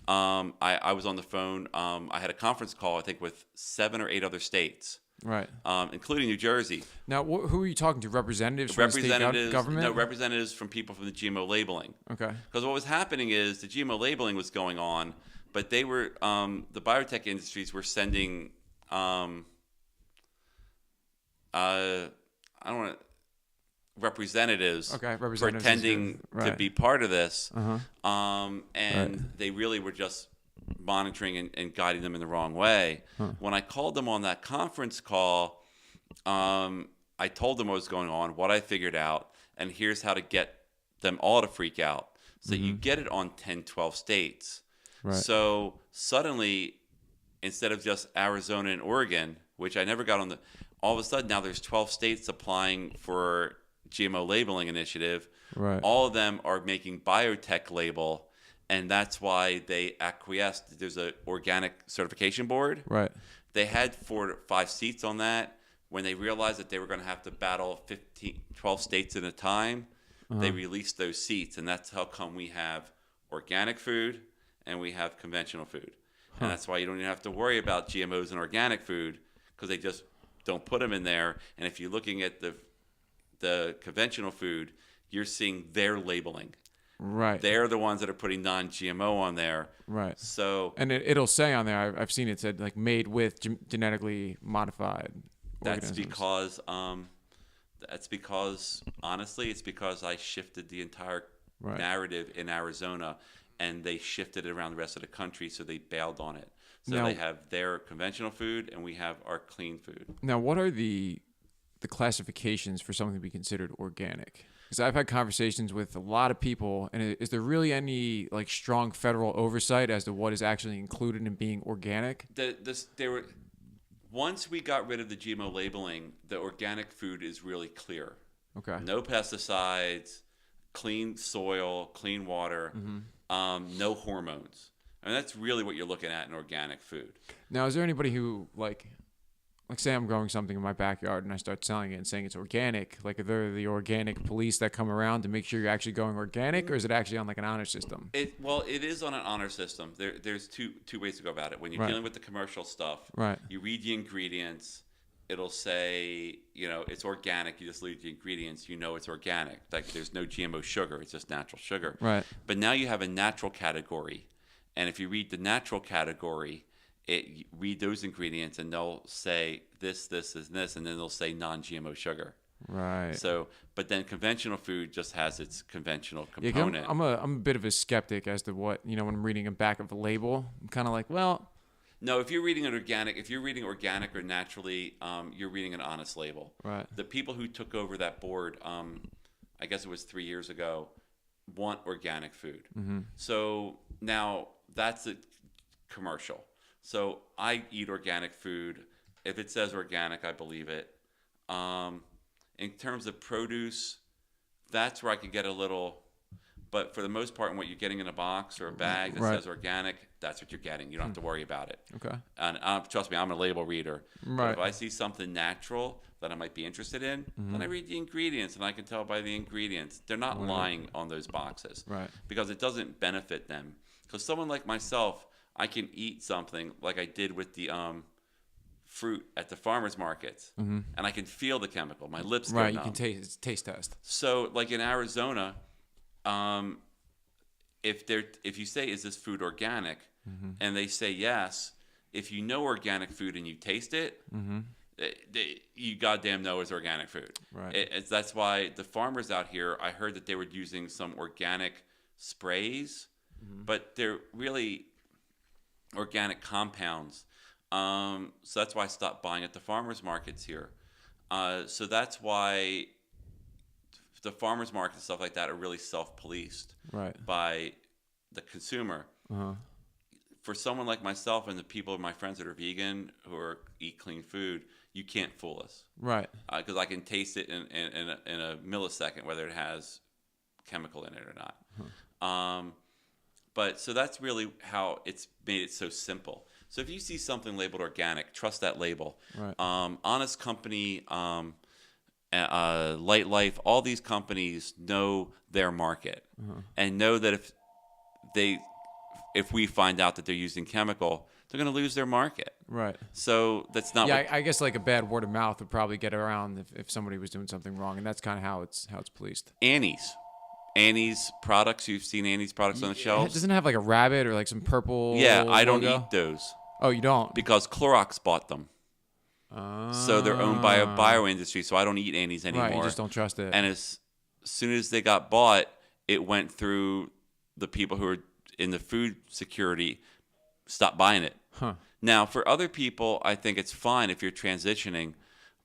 I was on the phone. I had a conference call, I think, with 7 or 8 other states. Right. Including New Jersey. Now, who are you talking to? Representatives from the state government? No, representatives from people from the GMO labeling. Okay. Because what was happening is the GMO labeling was going on, but they were the biotech industries were sending I don't want representatives, pretending to be part of this, and they really were just monitoring and guiding them in the wrong way. When I called them on that conference call, I told them what was going on, what I figured out, and here's how to get them all to freak out. So you get it on 10, 12 states. Right. So suddenly, instead of just Arizona and Oregon, which I never got on all of a sudden now there's 12 states applying for GMO labeling initiative. Right. All of them are making biotech label. And that's why they acquiesced. There's an organic certification board. Right. They had 4 to 5 seats on that. When they realized that they were going to have to battle 12 states at a time, they released those seats. And that's how come we have organic food and we have conventional food. And that's why you don't even have to worry about GMOs and organic food because they just don't put them in there. And if you're looking at the conventional food, you're seeing their labeling. Right. They're the ones that are putting non-GMO on there. Right. So, and it'll say on there, I've seen it said like made with genetically modified organisms. That's because honestly, it's because I shifted the entire narrative in Arizona, and they shifted it around the rest of the country, so they bailed on it. So now, they have their conventional food, and we have our clean food. Now, what are the classifications for something to be considered organic? Because I've had conversations with a lot of people, and is there really any like strong federal oversight as to what is actually included in being organic? Once we got rid of the GMO labeling, the organic food is really clear. Okay. No pesticides, clean soil, clean water, no hormones. I mean, that's really what you're looking at in organic food. Now, is there anybody who like say I'm growing something in my backyard and I start selling it and saying it's organic, like are there the organic police that come around to make sure you're actually going organic, or is it actually on like an honor system? It is on an honor system. There's two ways to go about it. When you're dealing with the commercial stuff, you read the ingredients. It'll say, it's organic. You just read the ingredients. It's organic. Like there's no GMO sugar. It's just natural sugar. Right. But now you have a natural category. And if you read the natural category, read those ingredients, and they'll say this, this, and this, and then they'll say non-GMO sugar. Right. So, but then conventional food just has its conventional component. Yeah, I'm a bit of a skeptic as to what when I'm reading the back of the label. I'm kind of like, well. No, if you're reading organic or naturally, you're reading an honest label. Right. The people who took over that board, I guess it was 3 years ago, want organic food. Mm-hmm. So now that's a commercial. So I eat organic food. If it says organic, I believe it. In terms of produce, that's where I could get a little. But for the most part, what you're getting in a box or a bag that says organic, that's what you're getting. You don't have to worry about it. Okay. And trust me, I'm a label reader. Right. But if I see something natural that I might be interested in, then I read the ingredients, and I can tell by the ingredients. They're not lying on those boxes. Right. Because it doesn't benefit them. Because someone like myself, I can eat something like I did with the fruit at the farmers markets, and I can feel the chemical. My lips go numb. You can taste. It's a taste test. So, like in Arizona, if you say, "Is this food organic?" and they say yes, if you know organic food and you taste it, you goddamn know it's organic food. Right. That's why the farmers out here, I heard that they were using some organic sprays, but they're really organic compounds. So that's why I stopped buying at the farmers markets here. So that's why the farmers market and stuff like that are really self-policed by the consumer. for someone like myself and the people, my friends that are vegan who eat clean food, you can't fool us. Right. Because I can taste it in a millisecond whether it has chemical in it or not. But so that's really how it's made it so simple. So if you see something labeled organic, trust that label. Right. Honest Company, Light Life, all these companies know their market and know that if we find out that they're using chemical, they're going to lose their market. Right. So that's not. Yeah, I guess like a bad word of mouth would probably get around if somebody was doing something wrong, and that's kind of how it's policed. Annie's products. You've seen Annie's products on the shelves. Doesn't it have like a rabbit or like some purple? Yeah, I don't logo? eat those. Oh, you don't? Because Clorox bought them. So they're owned by a bio industry, so I don't eat Annie's anymore. Right, you just don't trust it. And as soon as they got bought, it went through the people who are in the food security, stopped buying it. Huh. Now, for other people, I think it's fine if you're transitioning.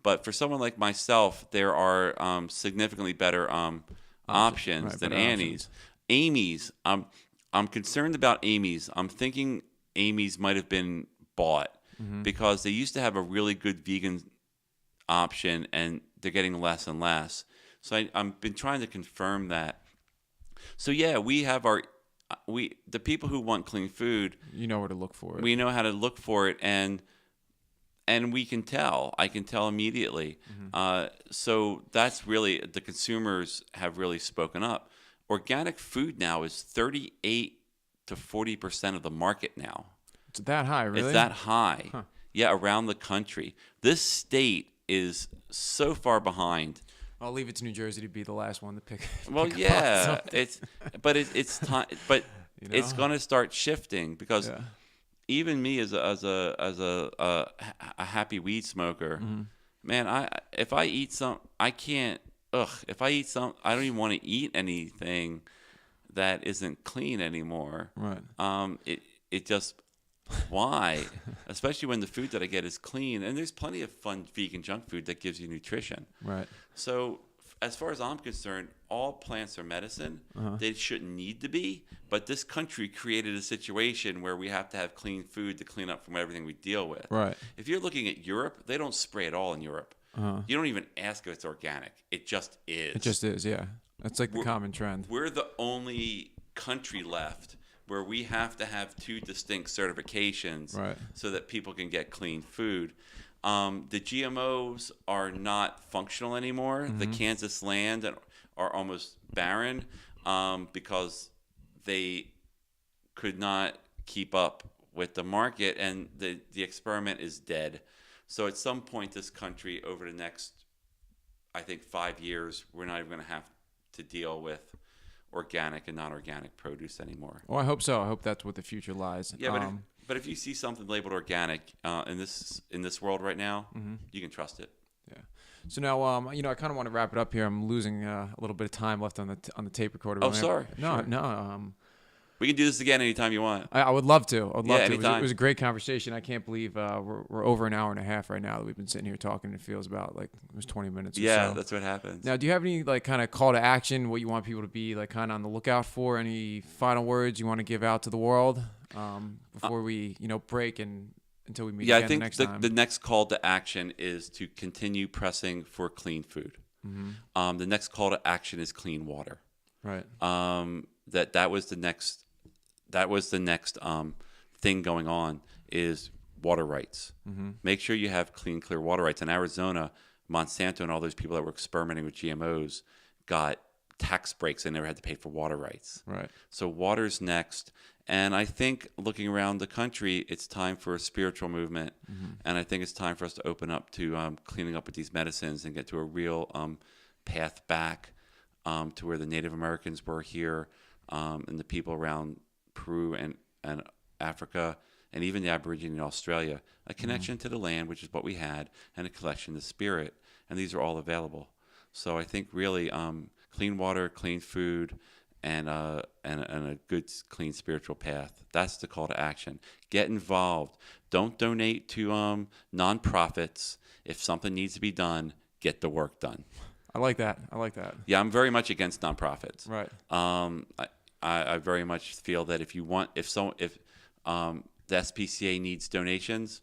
But for someone like myself, there are significantly better options than Annie's. Amy's, I'm concerned about Amy's. I'm thinking Amy's might have been bought because they used to have a really good vegan option, and they're getting less and less. So I've been trying to confirm that. So yeah, we have the people who want clean food. You know where to look for it. We know how to look for it, and we can tell. I can tell immediately. So that's really, the consumers have really spoken up. Organic food now is 38 to 40% of the market now. It's that high, really? It's that high. Huh. Yeah, around the country. This state is so far behind. I'll leave it to New Jersey to be the last one to pick. Well, yeah, it's time, but it's going to start shifting because even me as a happy weed smoker, man, if I eat some, I can't. If I eat some, I don't even want to eat anything that isn't clean anymore. Right. It just why, especially when the food that I get is clean, and there's plenty of fun vegan junk food that gives you nutrition. Right. So as far as I'm concerned, all plants are medicine. They shouldn't need to be, but this country created a situation where we have to have clean food to clean up from everything we deal with. Right. If you're looking at Europe, they don't spray at all in Europe. You don't even ask if it's organic. It just is. It just is, yeah. That's like the common trend. We're the only country left where we have to have two distinct certifications so that people can get clean food. The GMOs are not functional anymore. The Kansas land are almost barren because they could not keep up with the market, and the experiment is dead. So at some point, this country, over the next, I think, 5 years, we're not even going to have to deal with organic and non-organic produce anymore. Well, I hope so. I hope that's what the future lies. Yeah, but if you see something labeled organic in this world right now, you can trust it. Yeah. So now, I kind of want to wrap it up here. I'm losing a little bit of time left on the tape recorder. Oh, sorry. No, Sure. no. We can do this again anytime you want. I would love to. I'd love to. Anytime. It was a great conversation. I can't believe we're over an hour and a half right now that we've been sitting here talking. It feels about like it was 20 minutes or Yeah, so. that's what happens. Now, do you have any like kind of call to action, what you want people to be like kind of on the lookout for? Any final words you want to give out to the world before we, break and until we meet again the next time? I think the next call to action is to continue pressing for clean food. The next call to action is clean water. Right. That was the next thing going on is water rights. Make sure you have clean, clear water rights. In Arizona, Monsanto and all those people that were experimenting with GMOs got tax breaks and never had to pay for water rights. Right. So water's next. And I think looking around the country, it's time for a spiritual movement. And I think it's time for us to open up to cleaning up with these medicines and get to a real path back to where the Native Americans were here and the people around Peru and Africa, and even the Aborigine in Australia, a connection to the land, which is what we had, and a connection to spirit, and these are all available. So I think really clean water, clean food, and a good, clean spiritual path. That's the call to action. Get involved. Don't donate to nonprofits. If something needs to be done, get the work done. I like that. Yeah, I'm very much against nonprofits. Right. I very much feel that if The SPCA needs donations.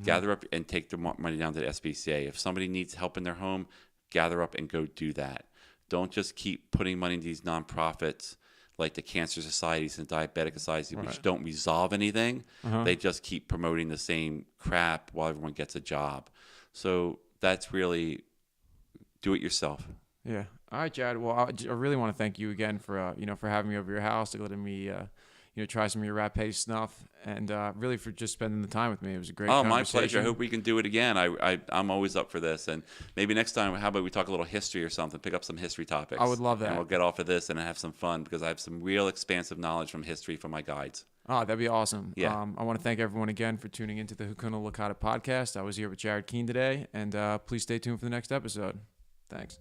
Gather up and take the money down to the SPCA. If somebody needs help in their home, gather up and go do that. Don't just keep putting money into these nonprofits like the cancer societies and diabetic societies, which don't resolve anything. They just keep promoting the same crap while everyone gets a job. So that's really do it yourself. Yeah. All right, Jared. Well, I really want to thank you again for for having me over your house, letting me try some of your Rapé snuff, and really for just spending the time with me. It was a great conversation. My pleasure. I hope we can do it again. I'm always up for this. And maybe next time, how about we talk a little history or something, pick up some history topics. I would love that. And we'll get off of this and have some fun because I have some real expansive knowledge from history from my guides. Oh, that'd be awesome. Yeah. I want to thank everyone again for tuning into the Hakuna Licata podcast. I was here with Jared Keene today, and please stay tuned for the next episode. Thanks.